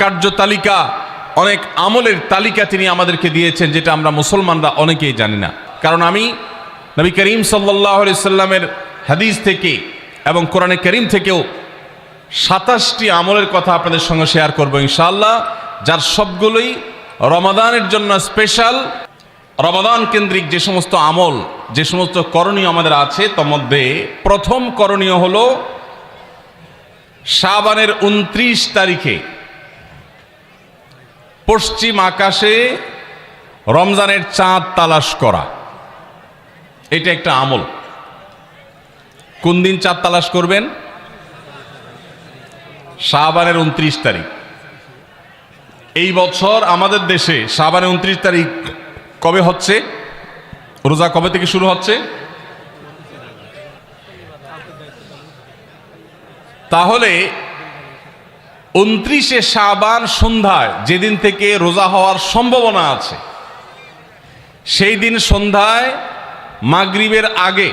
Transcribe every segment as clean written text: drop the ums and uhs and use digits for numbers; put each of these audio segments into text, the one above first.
কার্য তালিকা, অনেক আমলের তালিকা তিনি আমাদেরকে দিয়েছেন, যেটা আমরা মুসলমানরা অনেকেই জানি না। কারণ আমি নবী করিম সাল্লাল্লাহু আলাইহি সাল্লামের হাদিস থেকে এবং কোরআনে করিম থেকেও 27টি আমলের কথা আপনাদের সঙ্গে শেয়ার করব ইনশাআল্লাহ, যার সবগুলোই রমাদানের জন্য স্পেশাল। রমাদান কেন্দ্রিক যে সমস্ত আমল, যে সমস্ত করণীয় আমাদের আছে, তার মধ্যে প্রথম করণীয় হলো শাবানের 29 তারিখে পশ্চিম আকাশে রমজানের চাঁদ তালাশ করা। এটা একটা আমল। কোন দিন চাঁদ তালাশ করবেন? শাবানের 29 তারিখ। এই বছর আমাদের দেশে শাবানের 29 তারিখ কবে হচ্ছে? রোজা কবে থেকে শুরু হচ্ছে? তাহলে 29শে শাবান সন্ধ্যায়, যেদিন থেকে রোজা হওয়ার সম্ভাবনা আছে, সেই দিন সন্ধ্যায় মাগরিবের আগে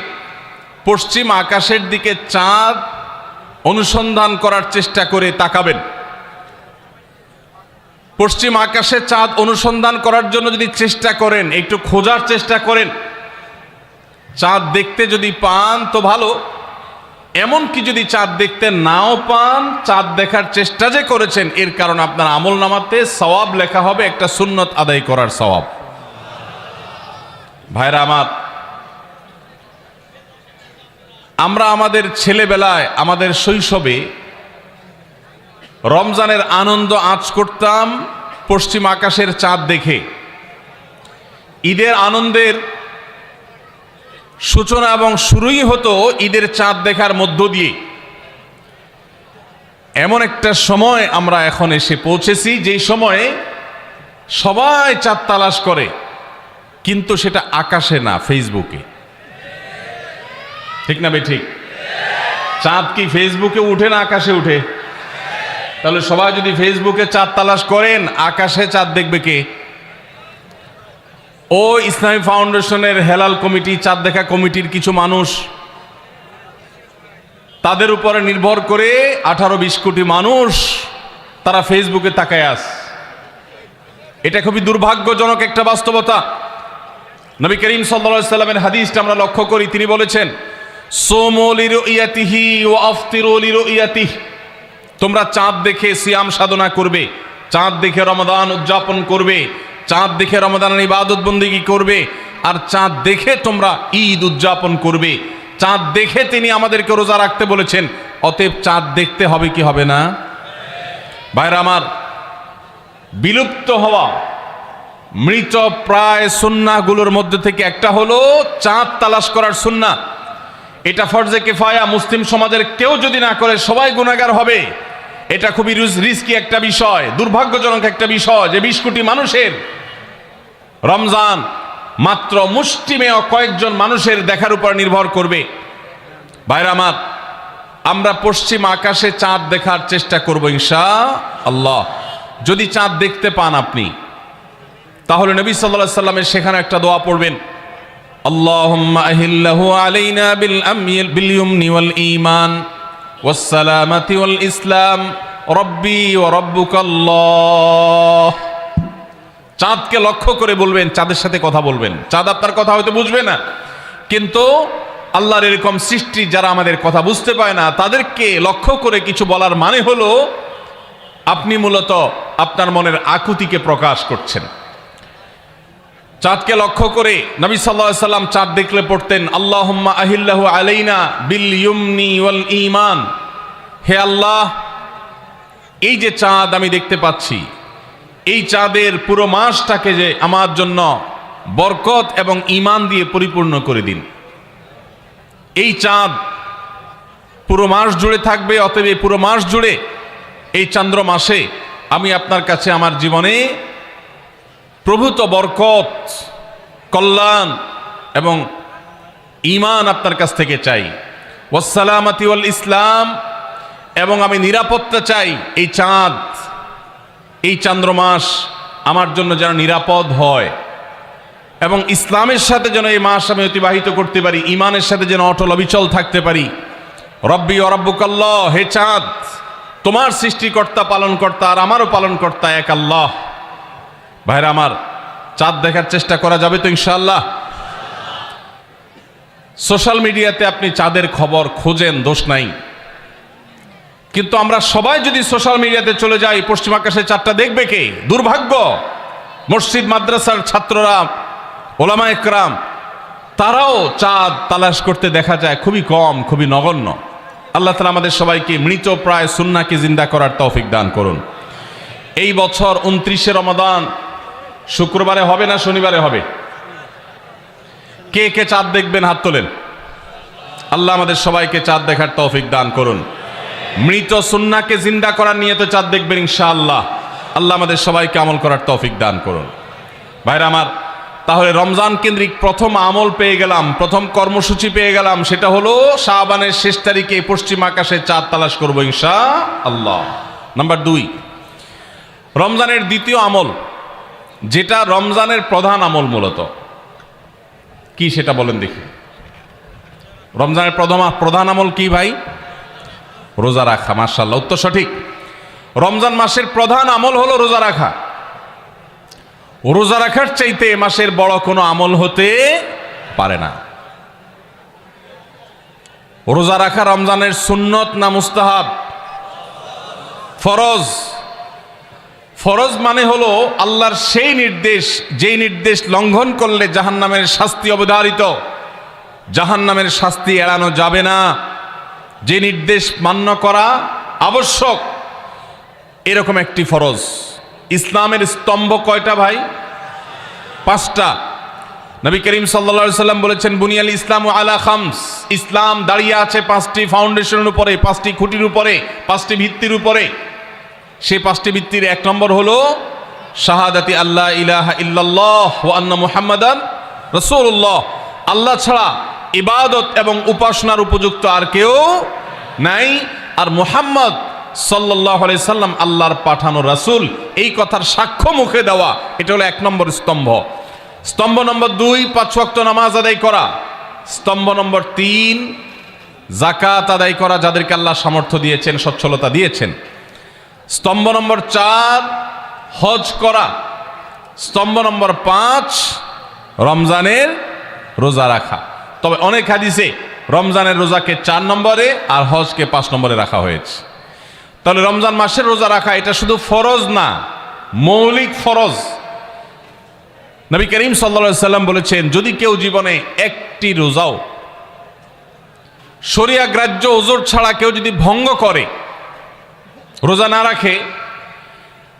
পশ্চিম আকাশের দিকে চাঁদ অনুসন্ধান করার চেষ্টা করে তাকাবেন। পশ্চিম আকাশে চাঁদ অনুসন্ধান করার জন্য যদি চেষ্টা করেন, একটু খোঁজার চেষ্টা করেন, চাঁদ দেখতে যদি পান তো ভালো। এমনকি যদি চাঁদ দেখতে নাও পান, চাঁদ দেখার চেষ্টা যে করেছেন, এর কারণ আপনার আমল নামাতে সওয়াব লেখা হবে, একটা সুন্নত আদায় করার সওয়াব। ভাইরা আমার, আমরা আমাদের ছেলেবেলায়, আমাদের শৈশবে রমজানের আনন্দ আঁচ করতাম পশ্চিম আকাশের চাঁদ দেখে। ঈদের আনন্দের সূচনা এবং শুরুই হতো ঈদের চাঁদ দেখার মধ্য দিয়ে। এমন একটা সময় আমরা এখন এসে পৌঁছেছি, যেই সময়ে সবাই চাঁদ তালাশ করে, কিন্তু সেটা আকাশে না, ফেসবুকে। ঠিক না ভাই? ঠিক। চাঁদ কি ফেসবুকে উঠে না আকাশে উঠে? তাহলে সবাই যদি ফেসবুকে চাঁদ তালাশ করেন, আকাশে চাঁদ দেখবে কে? ও ইসলামী ফাউন্ডেশনের হেলাল কমিটি, চাঁদ দেখা কমিটির কিছু মানুষ, তাদের উপরে নির্ভর করে 18-20 কোটি মানুষ তারা ফেসবুকে তাকায় আস। এটা খুবই দুর্ভাগ্যজনক একটা বাস্তবতা। নবী করিম সাল্লাল্লাহু আলাইহি সাল্লামের হাদিসটা আমরা লক্ষ্য করি, তিনি বলেছেন, সুমু লিরুইয়াতিহি ওয়া আফতিরু লিরুইয়াতিহি। তোমরা চাঁদ দেখে সিয়াম সাধনা করবে, চাঁদ দেখে রমাদান উদযাপন করবে, চাঁদ দেখে রমাদানের ইবাদত বন্দেগী করবে, আর চাঁদ দেখে তোমরা ঈদ উদযাপন করবে। চাঁদ দেখে তিনি আমাদেরকে রোজা রাখতে বলেছেন। অতএব চাঁদ দেখতে হবে কি হবে না? ভাইরা আমার, বিলুপ্ত হওয়া মৃত প্রায় সুন্নাহগুলোর মধ্যে থেকে একটা হলো চাঁদ তালাশ করার সুন্নাহ। এটা ফরজে কিফায়া, মুসলিম সমাজের কেউ যদি না করে সবাই গুনাহগার হবে। এটা খুবই রিস্কি একটা বিষয়, দুর্ভাগ্যজনক একটা বিষয় যে 20 কোটি মানুষের রমজান মাত্র মুষ্টিমেয় কয়েকজন মানুষের দেখার উপর নির্ভর করবে। ভাইরা আমার, আমরা পশ্চিম আকাশে চাঁদ দেখার চেষ্টা করব ইনশাআল্লাহ। যদি চাঁদ দেখতে পান আপনি, তাহলে নবী সাল্লাল্লাহু আলাইহি সাল্লামের সেখানে একটা দোয়া পড়বেন, আল্লাহুম্মা আহিল্লাহু আলাইনা বিল ইয়ুমনি ওয়াল ঈমান ওয়াস সালামাতি ওয়াল ইসলাম রব্বি ওয়া রাব্বুকাল্লাহ। চাঁদকে লক্ষ্য করে বলবেন, চাঁদের সাথে কথা বলবেন। চাঁদ আপনার কথা হয়তো বুঝবে না, কিন্তু আল্লাহর এরকম সৃষ্টি যারা আমাদের কথা বুঝতে পায় না, তাদেরকে লক্ষ্য করে কিছু বলার মানে হলো আপনি মূলত আপনার মনের আকুতিকে প্রকাশ করছেন। চাঁদকে লক্ষ্য করে নবী সাল্লাল্লাহু আলাইহি সাল্লাম চাঁদ দেখলে পড়তেন, আল্লাহুম্মা আহিল্লাহু আলাইনা বিল ইয়ুমনি ওয়াল ঈমান। হে আল্লাহ, এই যে চাঁদ আমি দেখতে পাচ্ছি, এই চাঁদের পুরো মাসটাকে যে আমার জন্য বরকত এবং ঈমান দিয়ে পরিপূর্ণ করে দিন। এই চাঁদ পুরো মাস জুড়ে থাকবে, অতএব পুরো মাস জুড়ে এই চন্দ্র মাসে আমি আপনার কাছে আমার জীবনে প্রভূত বরকত, কল্যাণ এবং ঈমান আপনার কাছ থেকে চাই। ওয়াস সালামাতি ওয়াল ইসলাম, এবং আমি নিরাপত্তা চাই। এই চাঁদ, এই চন্দ্রমাস আমার জন্য যেন নিরাপদ হয়, এবং ইসলামের সাথে যেন এই মাস আমি অতিবাহিত করতে পারি, ঈমানের সাথে যেন অটল অবিচল থাকতে পারি। রব্বি ওয়া রাব্বুকাল্লাহ, হে চাঁদ তোমার সৃষ্টিকর্তা পালনকর্তা আর আমারও পালনকর্তা এক আল্লাহ। ভাইরা আমার, চাঁদ দেখার চেষ্টা করা যাবে তো ইনশাআল্লাহ? সোশ্যাল মিডিয়াতে আপনি চাঁদের খবর খোঁজেন, দোষ নাই, কিন্তু আমরা সবাই যদি সোশ্যাল মিডিয়াতে চলে যাই, পশ্চিম আকাশে চাঁদটা দেখবে কে? দুর্ভাগ্য। মসজিদ মাদ্রাসার ছাত্ররা, ওলামা একরাম, তারাও চাঁদ তালাশ করতে দেখা যায় খুবই কম, খুবই নগণ্য। আল্লাহ তাআলা আমাদের সবাইকে মৃত প্রায় সুন্নাহকে জিন্দা করার তৌফিক দান করুন। এই বছর 29শে রমাদান শুক্রবারে হবে না শনিবারে হবে? কে কে চাঁদ দেখবেন হাত তোলেন। আল্লাহ আমাদের সবাইকে চাঁদ দেখার তৌফিক দান করুন। মৃত সুন্নাহকে জিন্দা করার নিয়তে চাঁদ দেখবেন ইনশাআল্লাহ। আল্লাহ আমাদের সবাইকে আমল করার তৌফিক দান করুন। ভাইরা আমার, তাহলে রমজান কেন্দ্রিক প্রথম আমল পেয়ে গেলাম, প্রথম কর্মসূচি পেয়ে গেলাম, সেটা হলো শাবানের শেষ তারিখে পশ্চিম আকাশে চাঁদ তালাশ করবো ইনশাআল্লাহ। নাম্বার 2, রমজানের দ্বিতীয় আমল, যেটা রমজানের প্রধান আমল মূলত কি সেটা বলেন দেখি। রমজানের প্রধান আমল কি ভাই? রোজা রাখা। মাশাআল্লাহ, উত্তর সঠিক। রমজান মাসের প্রধান আমল হলো রোজা রাখা। রোজা রাখার চাইতে এ মাসের বড় কোনো আমল হতে পারে না। রোজা রাখা রমজানের সুন্নত না মুস্তাহাব? ফরজ। ফরজ মানে হলো আল্লাহর সেই নির্দেশ, যেই নির্দেশ লঙ্ঘন করলে জাহান্নামের শাস্তি অবধারিত, জাহান্নামের শাস্তি এড়ানো যাবে না, যে নির্দেশ মান্য করা আবশ্যক, এরকম একটি ফরজ। ইসলামের স্তম্ভ কয়টা ভাই? 5টা। নবী করিম সাল্লাল্লাহু আলাইহি সাল্লাম বলেছেন, বুনিয়াল ইসলামু আলা খামস। ইসলাম দাঁড়িয়ে আছে 5টি ফাউন্ডেশনের উপরে, 5টি খুঁটির উপরে, 5টি ভিত্তির উপরে। সেই 5টি ভিত্তির 1 নম্বর হলো শাহাদাতি আল্লাহ ইলাহা ইল্লাল্লাহ ওয়া আন্না মুহাম্মাদান রাসূলুল্লাহ। আল্লাহ ছাড়া ইবাদত এবং উপাসনার উপযুক্ত আর কেউ নাই, আর মুহাম্মদ সাল্লাল্লাহু আলাইহি সাল্লাম আল্লাহর পাঠানো রাসূল, এই কথার সাক্ষ্য মুখে দেওয়া, এটা হলো 1 নম্বর স্তম্ভ। স্তম্ভ নম্বর 2, 5 ওয়াক্ত নামাজ আদায় করা। স্তম্ভ নম্বর 3, যাকাত আদায় করা, যাদেরকে আল্লাহ সামর্থ্য দিয়েছেন, সচ্ছলতা দিয়েছেন। স্তম্ভ নম্বর 4, হজ করা। স্তম্ভ নম্বর 5, রমজানের রোজা রাখা। তবে অনেক হাদিসে রমজানের রোজাকে 4 নম্বরে আর হজকে 5 নম্বরে রাখা হয়েছে। তাহলে রমজান মাসের রোজা রাখা এটা শুধু ফরজ না, মৌলিক ফরজ। নবী করিম সাল্লাল্লাহু আলাইহি সাল্লাম বলেছেন, যদি কেউ জীবনে একটি রোজাও শরিয়া গ্রাহ্য ওজর ছাড়া কেউ যদি ভঙ্গ করে, রোজা না রাখে,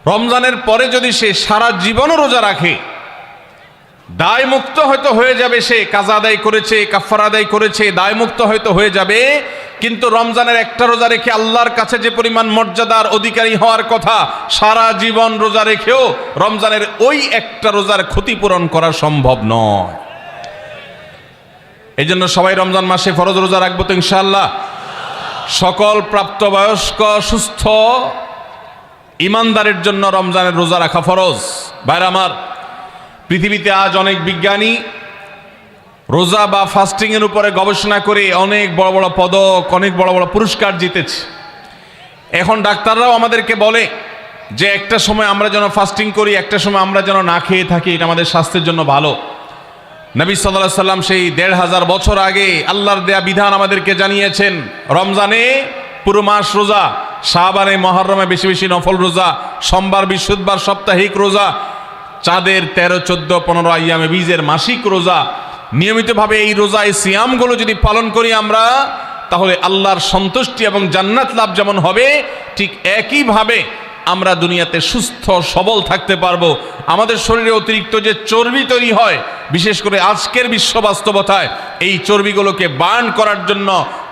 রমজানের পরে যদি সে সারা জীবনও রোজা রাখে, দায় মুক্ত হয়তো হয়ে যাবে। সে কাজা আদায় করেছে, কাফারা আদায় করেছে, দায় মুক্ত হয়তো হয়ে যাবে, কিন্তু রমজানের একটা রোজা রেখে আল্লাহর কাছে যে পরিমাণ মর্যাদার অধিকারী হওয়ার কথা, সারা জীবন রোজা রেখেও রমজানের ওই একটা রোজার ক্ষতিপূরণ করা সম্ভব নয়। এই জন্য সবাই রমজান মাসে ফরজ রোজা রাখবো তো ইনশাআল্লাহ। সকল প্রাপ্তবয়স্ক সুস্থ ইমানদারের জন্য রমজানের রোজা রাখা ফরজ। ভাইরা আমার, পৃথিবীতে আজ অনেক বিজ্ঞানী রোজা বা ফাস্টিং এর উপরে গবেষণা করে অনেক বড় বড় পদক, অনেক বড় বড় পুরস্কার জিতেছে। এখন ডাক্তাররাও আমাদেরকে বলে যে একটা সময় আমরা যেন ফাস্টিং করি, একটা সময় আমরা যেন না খেয়ে থাকি, এটা আমাদের স্বাস্থ্যের জন্য ভালো। নবী সাল্লাল্লাহু আলাইহি সাল্লাম সেই 1500 বছর আগে আল্লাহর দেয়া বিধান আমাদেরকে জানিয়েছেন। রমজানে পুরো মাস রোজা, শাবানে মুহররমে বেশি বেশি নফল রোজা, সোমবার বৃহস্পতিবার সাপ্তাহিক রোজা, চাঁদের 13, 14, 15 আইয়ামে বীজের মাসিক রোজা। নিয়মিতভাবে এই রোজা, এই সিয়ামগুলো যদি পালন করি আমরা, তাহলে আল্লাহর সন্তুষ্টি এবং জান্নাত লাভ যেমন হবে, ঠিক একইভাবে আমরা দুনিয়াতে সুস্থ সবল থাকতে পারবো। আমাদের শরীরে অতিরিক্ত যে চর্বি তৈরি হয়, বিশেষ করে আজকের বিশ্ব বাস্তবতায়, এই চর্বিগুলোকে বার্ন করার জন্য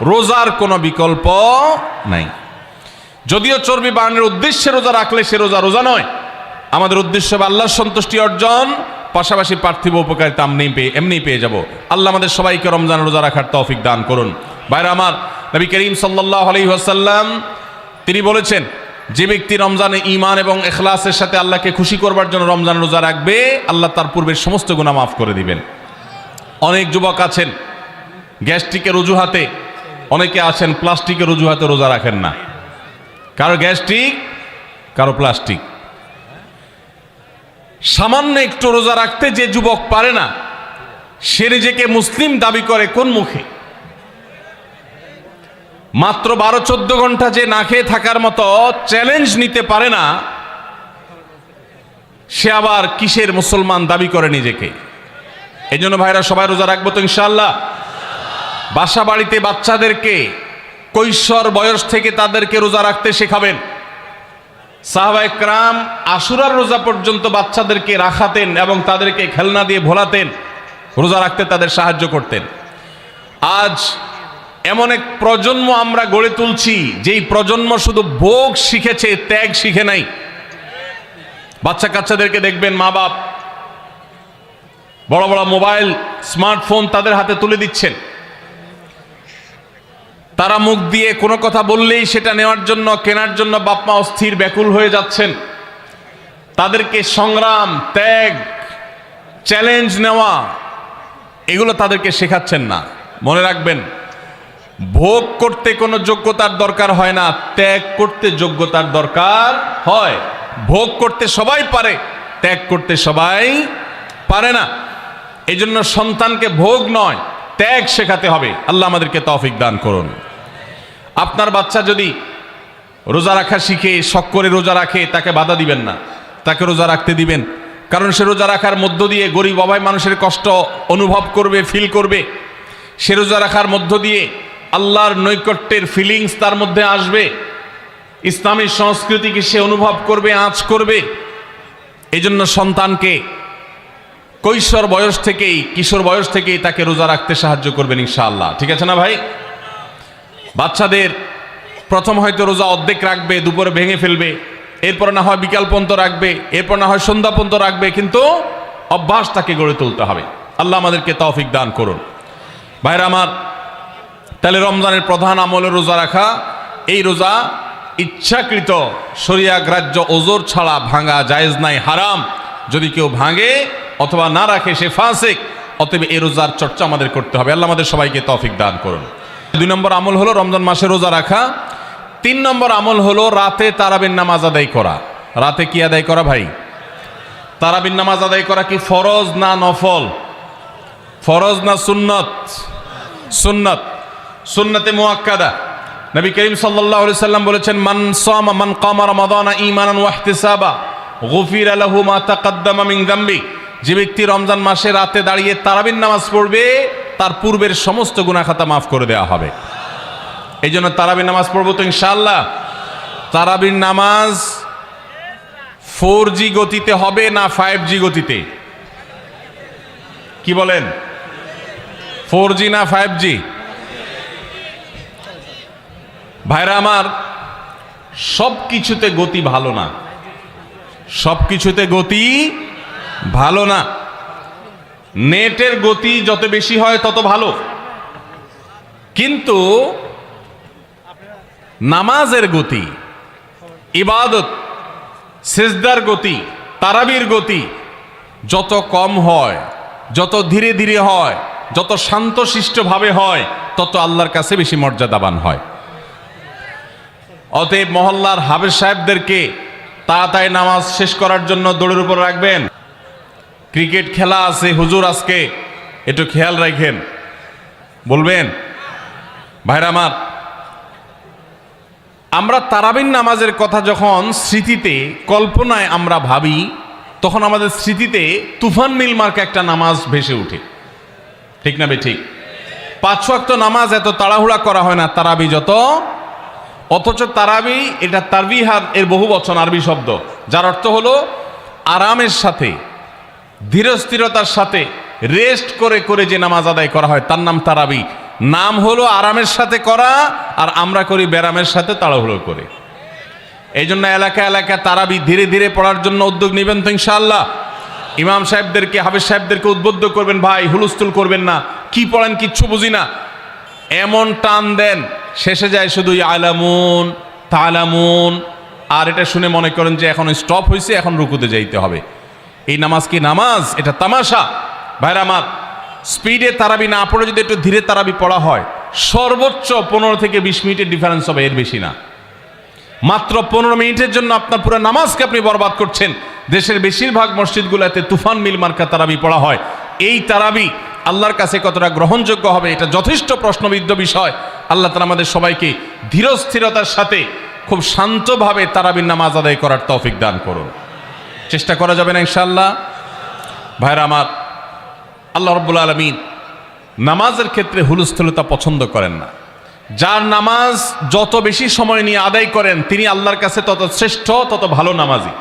রোজার কোনো বিকল্প নাই। যদিও চর্বি বার্নের উদ্দেশ্যে রোজা রাখলে সে রোজা রোজা নয়। আমাদের উদ্দেশ্য হবে আল্লাহর সন্তুষ্টি অর্জন, পাশাপাশি পার্থিব উপকারিতা এমনি পেয়ে যাব। আল্লাহ আমাদের সবাইকে রমজান রোজা রাখার তৌফিক দান করুন। ভাইরা আমার, নবী করিম সাল্লাল্লাহু আলাইহি ওয়াসাল্লাম তিনি বলেছেন, যে ব্যক্তি রমজানে ঈমান এবং ইখলাসের সাথে আল্লাহকে খুশি করবার জন্য রমজান রোজা রাখবে, আল্লাহ তার পূর্বের সমস্ত গুনাহ মাফ করে দিবেন। অনেক যুবক আছেন গ্যাস্ট্রিকের অজুহাতে, অনেকে আছেন প্লাস্টিকের অজুহাতে রোজা রাখেন না। কারো গ্যাস্ট্রিক, কারো প্লাস্টিক। সামান্য একটু রোজা রাখতে যে যুবক পারে না, সে নিজেকে মুসলিম দাবি করে কোন মুখে? মাত্র 12-14 ঘন্টা যে না খেয়ে থাকার মতো চ্যালেঞ্জ নিতে পারে না, সে আবার কিসের মুসলমান দাবি করে নিজেকে? এই জন্য ভাইরা সবাই রোজা রাখবো তো ইনশাআল্লাহ। বাসা বাড়িতে বাচ্চাদেরকে কৈশোর বয়স থেকে তাদেরকে রোজা রাখতে শেখাবেন। সাহাবায়ে কেরাম আশুরার রোজা পর্যন্ত বাচ্চাদেরকে রাখাতেন এবং তাদেরকে খেলনা দিয়ে ভোলাতেন, রোজা রাখতে তাদের সাহায্য করতেন। আজ এমন এক প্রজন্ম আমরা গড়ে তুলছি, যেই প্রজন্ম শুধু ভোগ শিখেছে, ত্যাগ শিখে নাই। বাচ্চা কাচ্চাদেরকে দেখবেন মা বাপ বড় বড় মোবাইল, স্মার্টফোন তাদের হাতে তুলে দিচ্ছেন। তারা মুখ দিয়ে কোনো কথা বললেই সেটা নেওয়ার জন্য, কেনার জন্য বাপ মা অস্থির ব্যাকুল হয়ে যাচ্ছেন। তাদেরকে সংগ্রাম, ত্যাগ, চ্যালেঞ্জ নেওয়া, এগুলো তাদেরকে শেখাচ্ছেন না। মনে রাখবেন, ভোগ করতে কোনো যোগ্যতার দরকার হয় না, ত্যাগ করতে যোগ্যতার দরকার হয়। ভোগ করতে সবাই পারে, ত্যাগ করতে সবাই পারে না। এই জন্য সন্তানকে ভোগ নয়, ত্যাগ শেখাতে হবে। আল্লাহ আমাদেরকে তৌফিক দান করুন। আপনার বাচ্চা যদি রোজা রাখা শিখে, শখ করে রোজা রাখে, তাকে বাধা দিবেন না, তাকে রোজা রাখতে দিবেন। কারণ সে রোজা রাখার মধ্য দিয়ে গরিব অভাবী মানুষের কষ্ট অনুভব করবে, ফিল করবে। সে রোজা রাখার মধ্য দিয়ে আল্লাহর নৈকট্যের ফিলিংস তার মধ্যে আসবে, ইসলামী সংস্কৃতিকে সে অনুভব করবে, আঁচ করবে। এই জন্য সন্তানকে কৈশোর বয়স থেকেই, কিশোর বয়স থেকেই তাকে রোজা রাখতে সাহায্য করবেন ইনশাআল্লাহ। ঠিক আছে না ভাই? বাচ্চাদের প্রথম হয়তো রোজা অর্ধেক রাখবে, দুপুরে ভেঙে ফেলবে, এরপর না হয় বিকাল পর্যন্ত রাখবে, এরপর না হয় সন্ধ্যা পর্যন্ত রাখবে, কিন্তু অভ্যাস তাকে গড়ে তুলতে হবে। আল্লাহ আমাদেরকে তৌফিক দান করুন। ভাইরা আমার, তাহলে রমজানের প্রধান আমল রোজা রাখা। এই রোজা ইচ্ছাকৃত শরিয়া গ্রাহ্য ওজর ছাড়া ভাঙা জায়েজ নাই, হারাম। যদি কেউ ভাঙে অথবা না রাখে সে ফাসিক। অতএব এই রোজার চর্চা আমাদের করতে হবে। আল্লাহ আমাদের সবাইকে তৌফিক দান করুন। 2 নম্বর আমল হলো রমজান মাসে রোজা রাখা। 3 নম্বর আমল হলো রাতে তারাবির নামাজ আদায় করা। রাতে কি আদায় করা ভাই? তারাবির নামাজ আদায় করা কি ফরজ না নফল? ফরজ না সুন্নত? সুন্নত, সুন্নতে মুআক্কাদা। নবী করিম সাল্লাল্লাহু আলাইহি সাল্লাম বলেছেন, মান সামা মান কামা রমাদানা ঈমানান ওয়া ইহতিসাবা গুফিরা লাহু মা তাকাদ্দামা মিন যামবি। যে ব্যক্তি রমজান মাসে রাতে দাঁড়িয়ে তারাবির নামাজ পড়বে, তার পূর্বের সমস্ত গুনাহ খাতা মাফ করে দেওয়া হবে। এই জন্য তারাবির নামাজ পড়বো তো ইনশাআল্লাহ। তারাবির নামাজ 4G গতিতে হবে না 5G গতিতে? কি বলেন? 4G না 5G? ভাইরা আমার, সব কিছুতে গতি ভালো না, সব কিছুতে গতি ভালো না। নেটের গতি যত বেশি হয় তত ভালো, কিন্তু নামাজের গতি, ইবাদত, সিজদার গতি, তারাবির গতি যত কম হয়, যত ধীরে ধীরে হয়, যত শান্তশিষ্টভাবে হয়, তত আল্লাহর কাছে বেশি মর্যাদাবান হয়। অতএব মহল্লার হাফেজ সাহেবদেরকে তাড়াতাড়ি নামাজ শেষ করার জন্য দৌড়ের উপর রাখবেন। ক্রিকেট খেলা আছে হুজুর, আজকে একটু খেয়াল রাখেন, বলবেন। ভাইরা আমার, আমরা তারাবির নামাজের কথা যখন স্মৃতিতে, কল্পনায় আমরা ভাবি, তখন আমাদের স্মৃতিতে তুফান মিল মার্কা একটা নামাজ ভেসে ওঠে। ঠিক না বে ঠিক? 5 ওয়াক্ত নামাজ এত তাড়াহুড়া করা হয় না তারাবি যত। অথচ তারাবি এটা তারবিহার এর বহু বচন, আরবি শব্দ, যার অর্থ হলো আরামের সাথে, ধীরস্থিরতার সাথে, রেস্ট করে করে যে নামাজ আদায় করা হয় তার নাম তারাবি। নাম হলো আরামের সাথে করা, আর আমরা করি ব্যারামের সাথে তাড়াহুড়ো করে। এই জন্য এলাকা এলাকা তারাবি ধীরে ধীরে পড়ার জন্য উদ্যোগ নেবেন তো ইনশাআল্লাহ। ইমাম সাহেবদেরকে, হাফেজ সাহেবদেরকে উদ্বুদ্ধ করবেন, ভাই হুলস্থুল করবেন না, কি পড়েন কিচ্ছু বুঝি না, এমন টান দেন শেষে যায় শুধু আলামুন তালামুন, আর এটা শুনে মনে করেন যে এখন স্টপ হয়েছে, এখন রুকুতে যাইতে হবে। এই নামাজ কি নামাজ? এটা তামাশা। ভাইরা আমার, স্পিডে তারাবি না পড়ে যদি একটু ধীরে তারাবি পড়া হয়, সর্বোচ্চ 15 থেকে 20 মিনিটের ডিফারেন্স হবে, এর বেশি না। মাত্র 15 মিনিটের জন্য আপনার পুরো নামাজকে আপনি বরবাদ করছেন। দেশের বেশিরভাগ মসজিদগুলোতে তুফান মিল মার্কা তারাবি পড়া হয়। এই তারাবি আল্লাহর কাছে কতটা গ্রহণযোগ্য হবে এটা যথেষ্ট প্রশ্নবিদ্ধ বিষয়। আল্লাহ তাআলা আমাদের সবাইকে ধীরস্থিরতার সাথে খুব শান্তভাবে তারাবির নামাজ আদায় করার তৌফিক দান করুন। চেষ্টা করা যাবে না ইনশাআল্লাহ? ভাইরা আমার, আল্লাহ রাব্বুল আলামিন নামাজের ক্ষেত্রে হুলস্থুলতা পছন্দ করেন না। যার নামাজ যত বেশি সময় নিয়ে আদায় করেন তিনি আল্লাহর কাছে তত শ্রেষ্ঠ, তত ভালো নামাজি।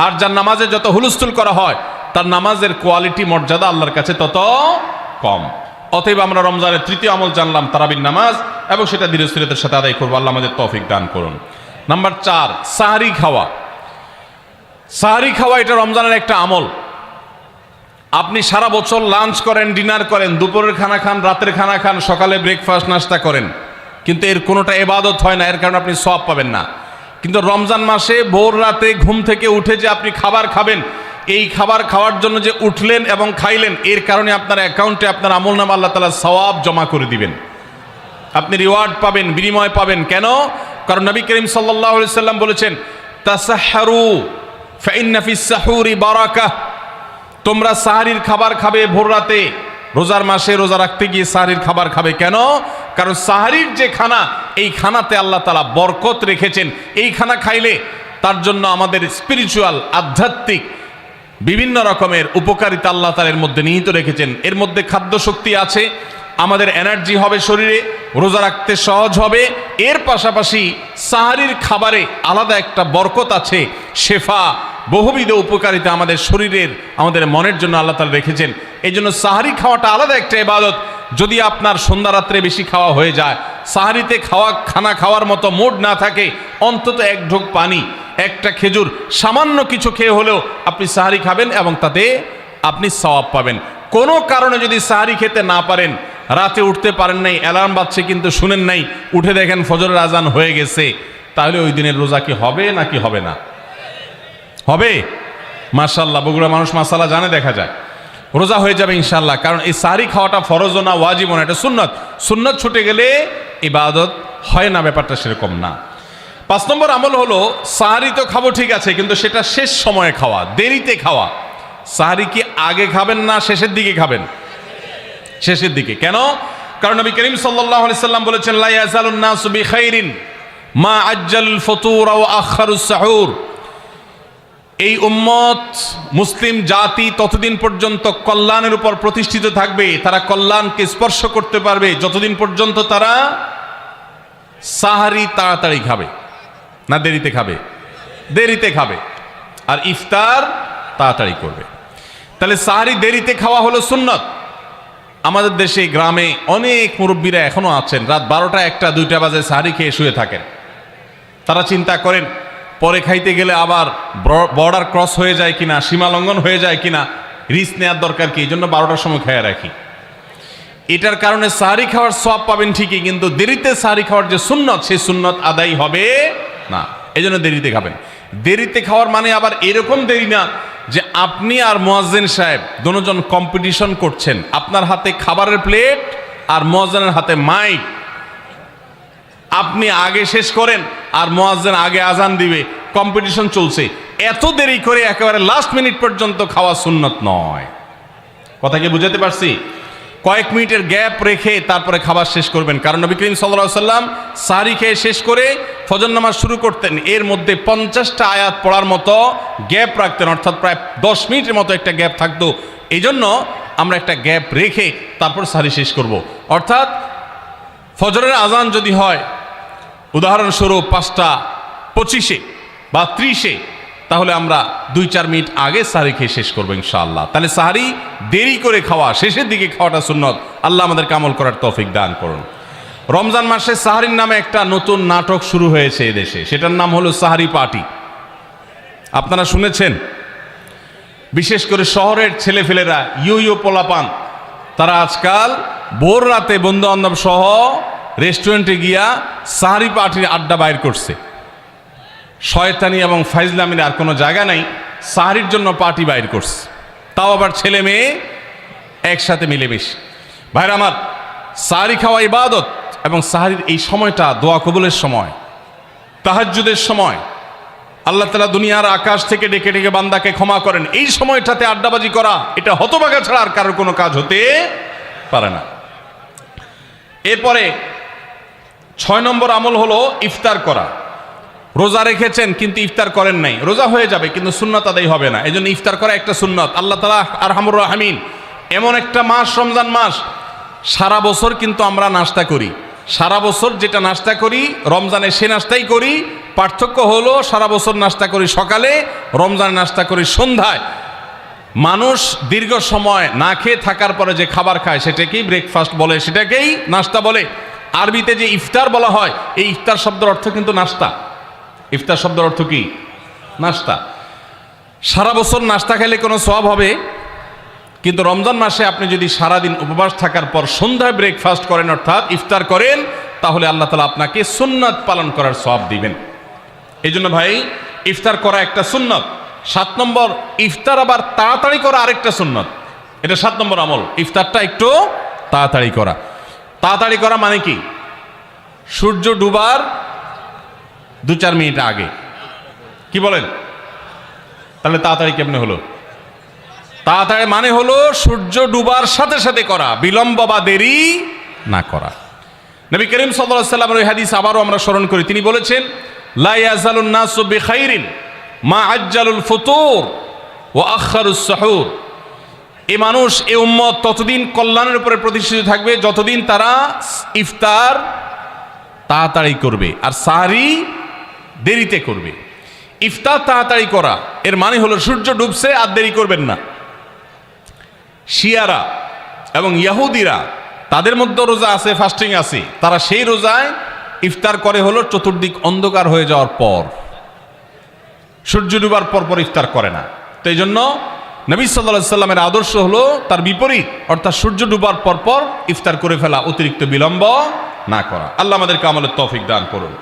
আর যার নামাজে যত হুলস্থুল করা হয় তার নামাজের কোয়ালিটি, মর্যাদা আল্লাহর কাছে তত কম। অতএব আমরা রমজানের তৃতীয় আমল জানলাম তারাবির নামাজ, এবং সেটা ধীরস্থিরতার সাথে আদায় করবো। আল্লাহ আমাদের তৌফিক দান করুন। নাম্বার 4, সাহরি খাওয়া। সাহরি খাওয়া এটা রমজানের একটা আমল। আপনি সারা বছর লাঞ্চ করেন, ডিনার করেন, দুপুরের খানা খান, রাতের খানা খান, সকালে ব্রেকফাস্ট নাস্তা করেন, কিন্তু এর কোনোটা ইবাদত হয় না, এর কারণে আপনি সওয়াব পাবেন না। কিন্তু রমজান মাসে ভোর রাতে ঘুম থেকে উঠে যে আপনি খাবার খাবেন, এই খাবার খাওয়ার জন্য যে উঠলেন এবং খাইলেন, এর কারণে আপনার অ্যাকাউন্টে আপনার আমলনামা আল্লাহ তাআলা সওয়াব জমা করে দিবেন। আপনি রিওয়ার্ড পাবেন, বিনিময় পাবেন। কেন? কারণ নবী করিম সাল্লাল্লাহু আলাইহি সাল্লাম বলেছেন, তাসাহহারু ফাইন্না ফিস সাহুরি বারাকাহ। তোমরা সাহরির খাবার খাবে ভোর রাতে, রোজার মাসে রোজা রাখতে গিয়ে সাহরির খাবার খাবে। কেন? কারণ সাহরির যে খানা, এই খানাতে আল্লাহ তাআলা বরকত রেখেছেন। এই খানা খাইলে তার জন্য আমাদের স্পিরিচুয়াল, আধ্যাত্মিক বিভিন্ন রকমের উপকারিতা আল্লাহ তাআলা এর মধ্যে নিহিত রেখেছেন। এর মধ্যে খাদ্য শক্তি আছে, আমাদের এনার্জি হবে শরীরে, রোজা রাখতে সহজ হবে। এর পাশাপাশি সাহরির খাবারে আলাদা একটা বরকত আছে, শেফা, বহুবিধ উপকারিতা আমাদের শরীরের, আমাদের মনের জন্য আল্লাহ তাআলা রেখেছেন। এই জন্য সাহরি খাওয়াটা আলাদা একটা ইবাদত। যদি আপনার সন্ধ্যা রাত্রে বেশি খাওয়া হয়ে যায়, সাহরিতে খানা খাওয়ার মতো মুড না থাকে, অন্তত এক ঢোক পানি, একটা খেজুর, সামান্য কিছু খেয়ে হলেও আপনি সাহরি খাবেন এবং তাতে আপনি সওয়াব পাবেন। কোনো কারণে যদি সাহরি খেতে না পারেন, রাতে উঠতে পারেন নাই, অ্যালার্ম বাজছে কিন্তু শুনেন নাই, উঠে দেখেন ফজরের আজান হয়ে গেছে, তাহলে ওই দিনের রোজা কি হবে নাকি হবে না? হবে। মাশাআল্লাহ, বগুড়া মানুষ মাশাআল্লাহ জানে, দেখা যায় রোজা হয়ে যাবে ইনশাআল্লাহ। কারণ এই সাহরি খাওয়াটা ফরজও না, ওয়াজিবও না, এটা সুন্নত। সুন্নত ছুটে গেলে ইবাদত হয় না, ব্যাপারটা সেরকম না। 5 নম্বর আমল হলো, সাহরি তো খাবো ঠিক আছে, কিন্তু সেটা শেষ সময়ে খাওয়া, দেরিতে খাওয়া। সাহরি কি আগে খাবেন না শেষের দিকে খাবেন? শেষের দিকে। কেন? কারণ নবী করিম সাল্লাল্লাহু আলাইহি সাল্লাম বলেছেন, লা ইয়াজালুন নাসু বিখাইরিন মা আজ্জালুল ফুতুর ওয়া আখারুস সাহুর। এই উম্মত, মুসলিম জাতি ততদিন পর্যন্ত কল্যাণের উপর প্রতিষ্ঠিত থাকবে, তারা কল্যাণকে স্পর্শ করতে পারবে যতদিন পর্যন্ত তারা সাহারি তাড়াতাড়ি খাবে না দেরিতে খাবে? দেরিতে খাবে। আর ইফতার তাড়াতাড়ি করবে। তাহলে সাহারি দেরিতে খাওয়া হলো সুন্নত। আমাদের দেশে গ্রামে অনেক মুরব্বীরা এখনো আছেন, রাত 12টা, 1টা, 2টা বাজে সাহারি খেয়ে শুয়ে থাকেন। তারা চিন্তা করেন পরে খাইতে গেলে আবার বর্ডার ক্রস হয়ে যায় কিনা, সীমা লঙ্ঘন হয়ে যায় কিনা, রিস্ক নেওয়ার দরকার কি, এই জন্য 12টার সময় খেয়ে রাখি। এটার কারণে সাহারি খাওয়ার সওয়াব পাবেন ঠিকই, কিন্তু দেরিতে সাহারি খাওয়ার যে সুন্নত, সেই সুন্নত আদায় হবে না। এই জন্য দেরিতে খাবেন। দেরিতে খাওয়ার মানে আবার এরকম দেরি না যে আপনি আর মুয়াজ্জিন সাহেব দুজন কম্পিটিশন করছেন, আপনার হাতে খাবারের প্লেট আর মুয়াজ্জিনের হাতে মাইক, আপনি আগে শেষ করেন আর মুয়াজ্জিন আগে আজান দিবে, কম্পিটিশন চলছে। এত দেরি করে একেবারে লাস্ট মিনিট পর্যন্ত খাওয়া সুন্নত নয়। কথা কি বুঝাতে পারছি? কয়েক মিনিটের গ্যাপ রেখে তারপরে খাবার শেষ করবেন। কারণ নবী করিম সাল্লাল্লাহু আলাইহি সাল্লাম সাহরি খেয়ে শেষ করে ফজর নামাজ শুরু করতেন, এর মধ্যে 50টা আয়াত পড়ার মতো গ্যাপ রাখতেন, অর্থাৎ প্রায় 10 মিনিটের মতো একটা গ্যাপ থাকতো। এই জন্য আমরা একটা গ্যাপ রেখে তারপর সাহরি শেষ করব। অর্থাৎ ফজরের আজান যদি হয় উদাহরণস্বরূপ 5:25 বা 30, তাহলে আমরা 2-4 মিনিট আগে সাহরি খেয়ে শেষ করবো ইনশাআল্লাহ। তাহলে সাহরি দেরি করে খাওয়া, শেষের দিকে খাওয়াটা সুন্নত। আল্লাহ আমাদেরকে আমল করার তৌফিক দান করুন। রমজান মাসে সাহরির নামে একটা নতুন নাটক শুরু হয়েছে এদেশে, সেটার নাম হলো সাহরি পার্টি। আপনারা শুনেছেন? বিশেষ করে শহরের ছেলেফেলেরা, ইউ পোলাপান, তারা আজকাল ভোর রাতে বন্ধু বান্ধব সহ রেস্টুরেন্টে গিয়া সাহরি পার্টির আড্ডা বাইর করছে। শয়তানি এবং ফাইজলামির আর কোনো জায়গা নাই, সাহরির জন্য পার্টি বাইর করছে, তাও আবার ছেলে মেয়ে একসাথে মিলেমিশে। ভাইরা আমার, সাহরি খাওয়া ইবাদত এবং সাহরির এই সময়টা দোয়া কবুলের সময়। তাহাজ্জুদের সময় আল্লাহ তাআলা দুনিয়ার আকাশ থেকে ডেকে ডেকে বান্দাকে ক্ষমা করেন। এই সময়টাতে আড্ডাবাজি করা এটা হতভাগা ছাড়া আর কারোর কোনো কাজ হতে পারে না। এরপরে 6 নম্বর আমল হলো ইফতার করা। রোজা রেখেছেন কিন্তু ইফতার করেন নাই, রোজা হয়ে যাবে কিন্তু সুন্নাত আদায় হবে না, এজন্য ইফতার করা একটা সুন্নাত। আল্লাহ তাআলা আরহামুর রাহিমিন, এমন একটা মাস রমজান মাস, সারা বছর কিন্তু আমরা নাস্তা করি, সারা বছর যেটা নাস্তা করি রমজানে সে নাস্তাই করি, পার্থক্য হলো সারা বছর নাস্তা করি সকালে, রমজানে নাস্তা করি সন্ধ্যায়। মানুষ দীর্ঘ সময় না খেয়ে থাকার পরে যে খাবার খায় সেটাকেই ব্রেকফাস্ট বলে, সেটাকেই নাস্তা বলে। আরবিতে যে ইফতার বলা হয়, এই ইফতার শব্দের অর্থ কিন্তু নাস্তা। ইফতার শব্দের অর্থ কি? নাস্তা। সারা বছর নাস্তা খেলে কোনো সওয়াব হবে, কিন্তু রমজান মাসে আপনি যদি সারাদিন উপবাস থাকার পর সন্ধ্যায় ব্রেকফাস্ট করেন অর্থাৎ ইফতার করেন, তাহলে আল্লাহ তাআলা আপনাকে সুন্নাত পালন করার সওয়াব দিবেন। এই জন্য ভাই ইফতার করা একটা সুন্নাত। 7 নম্বর, ইফতার আবার তাড়াতাড়ি করা আরেকটা সুন্নাত। এটা 7 নম্বর আমল, ইফতারটা একটু তাড়াতাড়ি করা। তাড়াতাড়ি করা মানে কি? সূর্য ডুবার 2-4 মিনিট আগে। কি বলেন? তাহলে তাড়াতাড়ি কেমনে হলো? তাড়াতাড়ি মানে হলো সূর্য ডুবার সাথে সাথে করা, বিলম্ব বা দেরি না করা। নবী করিম সাল্লাল্লাহু আলাইহি ওয়াসাল্লামের ওই হাদিস আবারও আমরা স্মরণ করি। তিনি বলেছেন, লা ইয়াজালুন নাসু বিখাইরিন মা আজ্জালুল ফুতুর ওয়া আখারুস সুহুর। এই মানুষ, এই উম্মত ততদিন কল্যাণের উপরে প্রতিষ্ঠিত থাকবে যতদিন তারা ইফতার তাড়াতাড়ি করবে আর সাহরি দেরিতে করবে। ইফতার তাড়াতাড়ি করা এর মানে হলো সূর্য ডুবছে আর দেরি করবেন না। শিয়ারা এবং ইহুদিরা, তাদের মধ্যে রোজা আছে, ফাস্টিং আছে, তারা সেই রোজায় ইফতার করে হলো চতুর্দিক অন্ধকার হয়ে যাওয়ার পর, সূর্য ডুবার পর পর ইফতার করে না। তো এই জন্য নবী সাল্লাল্লাহু আলাইহি সাল্লামের আদর্শ হলো তার বিপরীত, অর্থাৎ সূর্য ডুবার পর পর ইফতার করে ফেলা, অতিরিক্ত বিলম্ব না করা। আল্লাহ আমাদেরকে আমলের তৌফিক দান করুন।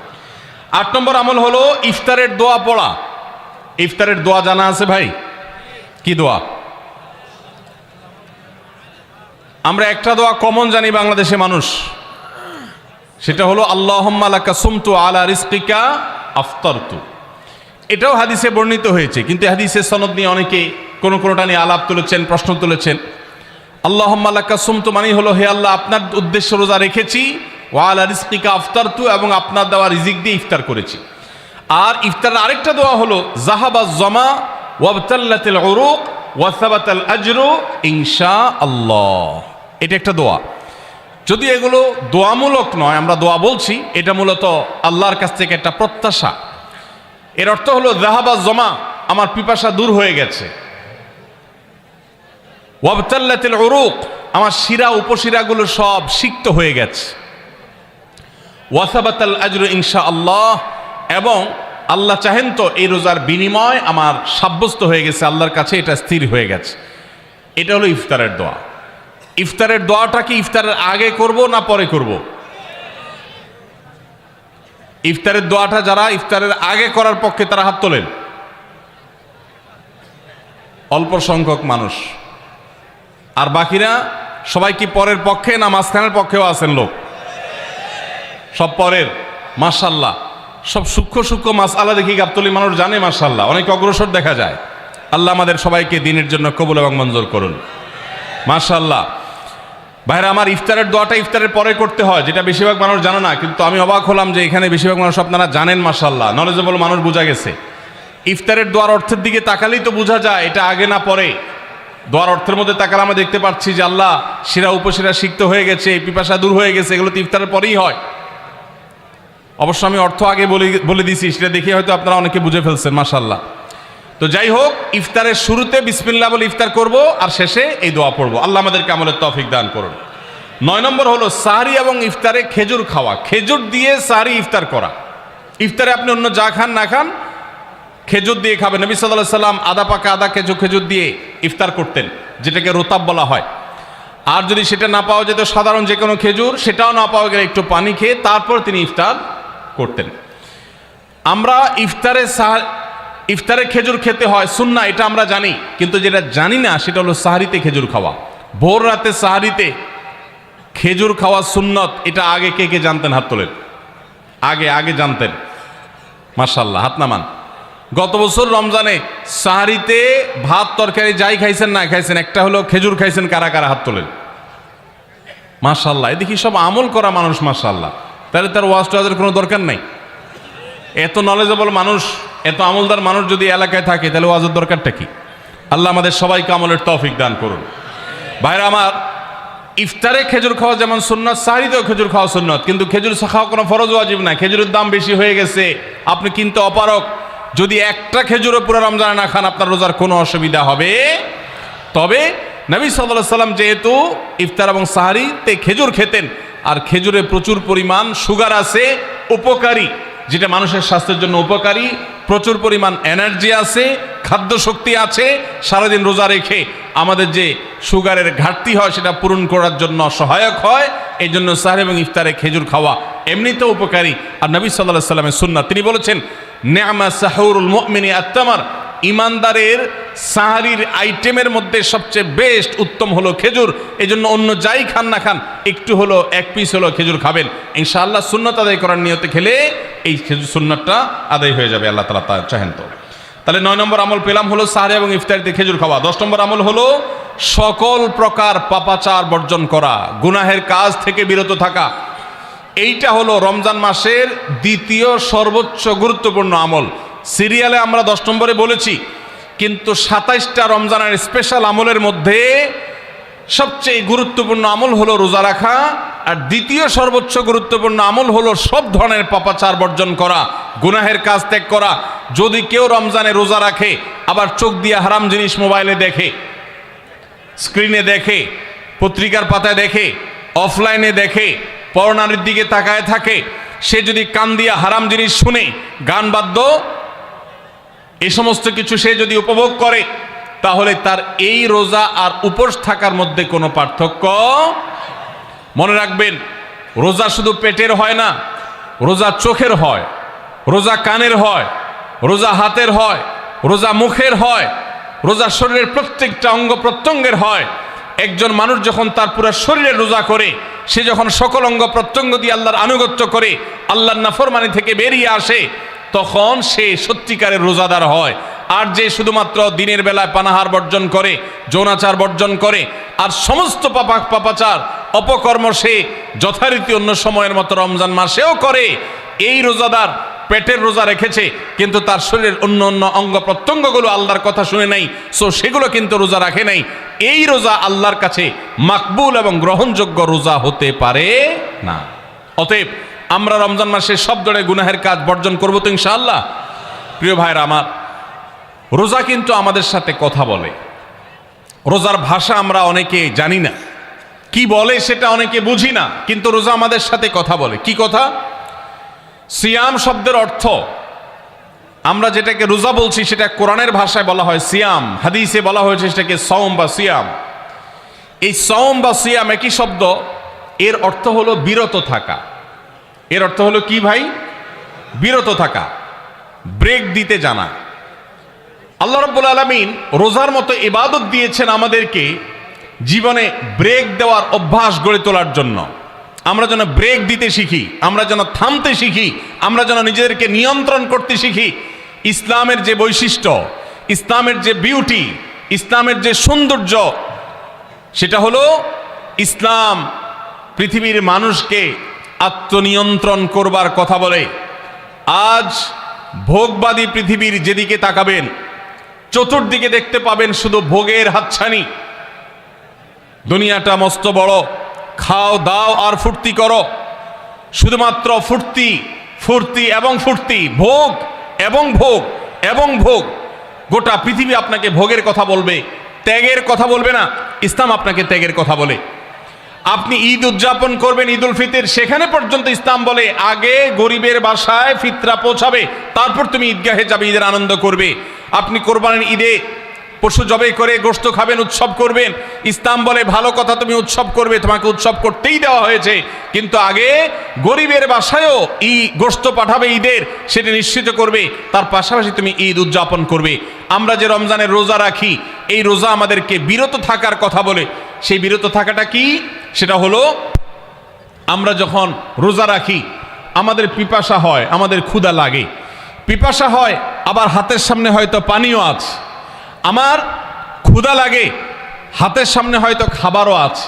8 নম্বর আমল হলো ইফতারের দোয়া পড়া। ইফতারের দোয়া জানা আছে ভাই? কি দোয়া? আমরা একটা দোয়া কমন জানি বাংলাদেশে মানুষ, সেটা হলো আল্লাহুম্মা লাকা সুমতু আলা রিজকিকা আফতারতু। এটাও হাদিসে বর্ণিত হয়েছে, কিন্তু হাদিসের সনদ নিয়ে অনেকে কোনোটা নিয়ে আলাপ তুলেছেন, প্রশ্ন তুলেছেন। আল্লাহুম্মা লাকা সুমতু মানে হলো, হে আল্লাহ, আপনার উদ্দেশ্যে রোজা রেখেছি, ওয়া আলা রিজকিকা আফতারতু, এবং আপনার দেওয়া রিজিক দিয়ে ইফতার করেছি। আর ইফতারের আরেকটা দোয়া হলো যাহাবাজ জামা ওয়াবতাল্লাতিল উরুক ওয়া সাবাতাল আজরু ইনশাআল্লাহ। এটা একটা দোয়া। যদি এগুলো দোয়ামূলক নয়, আমরা দোয়া বলছি, এটা মূলত আল্লাহর কাছ থেকে একটা প্রত্যাশা। এর অর্থ হলো যাহাবাজ জামা, আমার পিপাসা দূর হয়ে গেছে, ওয়াবতাল্লাতিল উরুক, আমার শিরা উপশিরাগুলো সব সিক্ত হয়ে গেছে, ওয়াসাবাতাল আজরু ইনশাআল্লাহ, এবং আল্লাহ চাহেন তো এই রোজার বিনিময় আমার সাব্যস্ত হয়ে গেছে আল্লাহর কাছে, এটা স্থির হয়ে গেছে। এটা হলো ইফতারের দোয়া। ইফতারের দোয়াটা কি ইফতারের আগে করব না পরে করব? ইফতারের দোয়াটা যারা ইফতারের আগে করার পক্ষে তারা হাত তোলেন। অল্প সংখ্যক মানুষ, আর বাকিরা সবাই কি পরের পক্ষে না মাঝখানের পক্ষেও আছেন লোক? সব পরের। মাশাআল্লাহ, সব সূক্ষ্ম সূক্ষ্ম মাসআলা দেখি গাবতলী মানুষ জানে, মাশাআল্লাহ, অনেক অগ্রসর দেখা যায়। আল্লাহ আমাদের সবাইকে দিনের জন্য কবুল এবং মঞ্জুর করুন, মাশাআল্লাহ। ভাইরা আমার, ইফতারের দোয়াটা ইফতারের পরে করতে হয়, যেটা বেশিরভাগ মানুষ জানে না, কিন্তু আমি অবাক হলাম যে এখানে বেশিরভাগ মানুষ আপনারা জানেন, মাশাআল্লাহ, নলেজেবল মানুষ, বোঝা গেছে। ইফতারের দোয়ার অর্থের দিকে তাকালেই তো বোঝা যায় এটা আগে না পরে। দোয়ার অর্থের মধ্যে তাকালে আমরা দেখতে পাচ্ছি যে আল্লাহ শিরা উপশিরা সিক্ত হয়ে গেছে, পিপাসা দূর হয়ে গেছে, এগুলো তো ইফতারের পরেই হয়। অবশ্য আমি অর্থ আগে বলে দিছি, সেটা দেখে হয়তো আপনারা অনেকে বুঝে ফেলছেন, মাশাআল্লাহ। তো যাই হোক, ইফতারের শুরুতে বিসমিল্লাহ বলে ইফতার করব, আর শেষে এই দোয়া পড়ব। আল্লাহ আমাদেরকে আমলের তৌফিক দান করুন। 9 নম্বর হলো সাহরি এবং ইফতারে খেজুর খাওয়া। খেজুর দিয়ে সাহরি ইফতার করা। ইফতারে আপনি অন্য যা খান না খান, খেজুর দিয়ে খাবেন। নবী সাল্লাল্লাহু আলাইহি সাল্লাম আদা পাকা আদা খেজুর দিয়ে ইফতার করতেন, যেটাকে রোতাব বলা হয়। আর যদি সেটা না পাওয়া যেত, সাধারণ যে কোনো খেজুর, সেটাও না পাওয়া গেলে একটু পানি খেয়ে তারপর তিনি ইফতার করতেন। আমরা ইফতারে খেজুর খেতে হয় সুন্নাহ, এটা আমরা জানি, কিন্তু যেটা জানি না সেটা হলো সাহরিতে খেজুর খাওয়া। ভোর রাতে সাহরিতে খেজুর খাওয়া সুন্নত, এটা আগে কে কে জানতেন? হাত তোলেন। আগে জানতেন। মাশাআল্লাহ, হাত নামান। গত বছর রমজানে সাহারিতে ভাত তরকারি যাই খাইছেন না খাইছেন, একটা হলো খেজুর খাইছেন, কারা কারা হাত তোলেন? মাশাআল্লাহ, এদিকে সব আমল করা মানুষ, মাশাআল্লাহ। তাহলে তার ওয়াজ টোয়াজের কোনো দরকার নাই। এত নলেজেবল মানুষ, এত আমলদার মানুষ যদি এলাকায় থাকে, তাহলে ওয়াজের দরকারটা কি? আল্লাহ আমাদের সবাইকে আমলের তৌফিক দান করুন। ভাইরা আমার, ইফতারে খেজুর খাওয়া যেমন সুন্নাত, সাহরিতেও খেজুর খাওয়া সুন্নাত, কিন্তু খেজুর খাওয়া কোনো ফরজ ওয়াজিব না। খেজুরের দাম বেশি হয়ে গেছে, আপনি কিনতে অপারগ। যদি একটা খেজুরও পুরো রমজানে না খান, আপনার রোজার কোনো অসুবিধা হবে। তবে নবী সাল্লাল্লাহু আলাইহি সাল্লাম যেহেতু ইফতার এবং সাহরিতে খেজুর খেতেন, আর খেজুরে প্রচুর পরিমাণ সুগার আছে, উপকারী, যেটা মানুষের স্বাস্থ্যের জন্য উপকারী, প্রচুর পরিমাণ এনার্জি আছে, খাদ্য শক্তি আছে, সারাদিন রোজা রেখে আমাদের যে সুগারের ঘাটতি হয় সেটা পূরণ করার জন্য সহায়ক হয়। এই জন্য সাহরি এবং ইফতারে খেজুর খাওয়া এমনিতেও উপকারী। আর নবী সাল্লাল্লাহু আলাইহি সাল্লামের সুন্নাত, তিনি বলেছেন, নি'মা সাহুরুল মুমিনি আত-তামার, ইমানদারের সাহারির আইটেমের মধ্যে সবচেয়ে বেস্ট উত্তম হলো খেজুর। এই জন্য অন্য যাই খান না খান, একটু হলো, এক পিস হলো খেজুর খাবেন, ইনশাআল্লাহ সুন্নাত আদায় করার নিয়তে খেলে এই খেজুর সুন্নাতটা আদায় হয়ে যাবে, আল্লাহ তাআলা তা চাহেন তো। তাহলে 9 নম্বর আমল পেলাম হলো সাহরি এবং ইফতারিতে খেজুর খাওয়া। 10 নম্বর আমল হলো সকল প্রকার পাপাচার বর্জন করা, গুনাহের কাজ থেকে বিরত থাকা। এইটা হলো রমজান মাসের দ্বিতীয় সর্বোচ্চ গুরুত্বপূর্ণ আমল। সিরিয়ালে আমরা 10 নম্বরে বলেছি, কিন্তু 27টা রমজানের স্পেশাল আমলের মধ্যে সবচেয়ে গুরুত্বপূর্ণ আমল হলো রোজা রাখা, আর দ্বিতীয় সর্বোচ্চ গুরুত্বপূর্ণ আমল হলো সব ধরনের পাপাচার বর্জন করা, গুনাহের কাজ ত্যাগ করা। যদি কেউ রমজানে রোজা রাখে, আবার চোখ দিয়ে হারাম জিনিস মোবাইলে দেখে, স্ক্রিনে দেখে, পত্রিকার পাতায় দেখে, অফলাইনে দেখে, পরনারীর দিকে তাকায় থাকে, সে যদি কান দিয়ে হারাম জিনিস শুনে, গান বাদ্য, এই সমস্ত কিছু সে যদি উপভোগ করে, তাহলে তার এই রোজা আর উপোস থাকার মধ্যে কোনো পার্থক্য। মনে রাখবেন, রোজা শুধু পেটের হয় না, রোজা চোখের হয়, রোজা কানের হয়, রোজা হাতের হয়, রোজা মুখের হয়, রোজা শরীরের প্রত্যেকটা অঙ্গ প্রত্যঙ্গের হয়। একজন মানুষ যখন তার পুরো শরীরের রোজা করে, সে যখন সকল অঙ্গ প্রত্যঙ্গ দিয়ে আল্লাহর আনুগত্য করে, আল্লাহর নাফরমানি থেকে বেরিয়ে আসে, তখন সে সত্যিকারের রোজাদার হয়। আর যে শুধুমাত্র দিনের বেলায় পানাহার বর্জন করে, যৌনাচার বর্জন করে, আর সমস্ত পাপাচার অপকর্ম সে যথারীতি অন্য সময়ের মতো রমজান মাসেও করে, এই রোজাদার পেটের রোজা রেখেছে, কিন্তু তার শরীরের অন্য অন্য অঙ্গ প্রত্যঙ্গগুলো আল্লাহর কথা শুনে নাই, সো সেগুলো কিন্তু রোজা রাখে নাই। এই রোজা আল্লাহর কাছে মাকবুল এবং গ্রহণযোগ্য রোজা হতে পারে না। অতএব আমরা রমজান মাসে সব ধরনের গুনাহের কাজ বর্জন করবো তো ইনশাআল্লাহ। প্রিয় ভাইরা আমার, রোজা কিন্তু আমাদের সাথে কথা বলে। রোজার ভাষা আমরা অনেকে জানি না, কি বলে সেটা অনেকে বুঝি না, কিন্তু রোজা আমাদের সাথে কথা বলে। কি কথা? সিয়াম শব্দের অর্থ, আমরা যেটাকে রোজা বলছি সেটা কোরআনের ভাষায় বলা হয় সিয়াম, হাদিসে বলা হয়েছে সেটাকে সওম বা সিয়াম। এই সওম বা সিয়াম একই শব্দ, এর অর্থ হলো বিরত থাকা। এর অর্থ হলো কি ভাই? বিরত থাকা, ব্রেক দিতে জানা। আল্লাহ রাব্বুল আলামিন রোজার মতো ইবাদত দিয়েছেন আমাদেরকে জীবনে ব্রেক দেওয়ার অভ্যাস গড়ে তোলার জন্য। আমরা যেন ব্রেক দিতে শিখি, আমরা যেন থামতে শিখি, আমরা যেন নিজেদেরকে নিয়ন্ত্রণ করতে শিখি। ইসলামের যে বৈশিষ্ট্য, ইসলামের যে বিউটি, ইসলামের যে সৌন্দর্য, সেটা হলো ইসলাম পৃথিবীর মানুষকে আত্মনিয়ন্ত্রণ করবার কথা বলে। আজ ভোগবাদী পৃথিবীর যেদিকে তাকাবেন, চতুর্দিকে দেখতে পাবেন শুধু ভোগের হাতছানি। দুনিয়াটা মস্ত বড়, খাও দাও আর ফুর্তি করো, শুধুমাত্র ফুর্তি, ফুর্তি এবং ফুর্তি, ভোগ এবং ভোগ এবং ভোগ। গোটা পৃথিবী আপনাকে ভোগের কথা বলবে, ত্যাগের কথা বলবে না। ইসলাম আপনাকে ত্যাগের কথা বলে। আপনি ঈদ উদযাপন করবেন, ঈদ উল ফিতর, সেখানে পর্যন্ত ইসলাম বলে আগে গরিবের বাসায় ফিতরা পৌঁছাবে, তারপর তুমি ঈদগাহে যাবে, ঈদের আনন্দ করবে। আপনি কোরবানির ঈদে পশু জবাই করে গোশত খাবেন, উৎসব করবেন। ইসলাম বলে ভালো কথা, তুমি উৎসব করবে, তোমাকে উৎসব করতেই দেওয়া হয়েছে, কিন্তু আগে গরিবের বাসায়ও গোশত পাঠাবে ঈদের, সেটা নিশ্চিত করবে, তার পাশাপাশি তুমি ঈদ উদযাপন করবে। আমরা যে রমজানের রোজা রাখি, এই রোজা আমাদেরকে বিরত থাকার কথা বলে। সেই বিরত থাকাটা কি? সেটা হলো আমরা যখন রোজা রাখি, আমাদের পিপাসা হয়, আমাদের ক্ষুধা লাগে, পিপাসা হয়, আবার হাতের সামনে হয়তো পানিও আছে। আমার ক্ষুধা লাগে, হাতের সামনে হয়তো খাবারও আছে,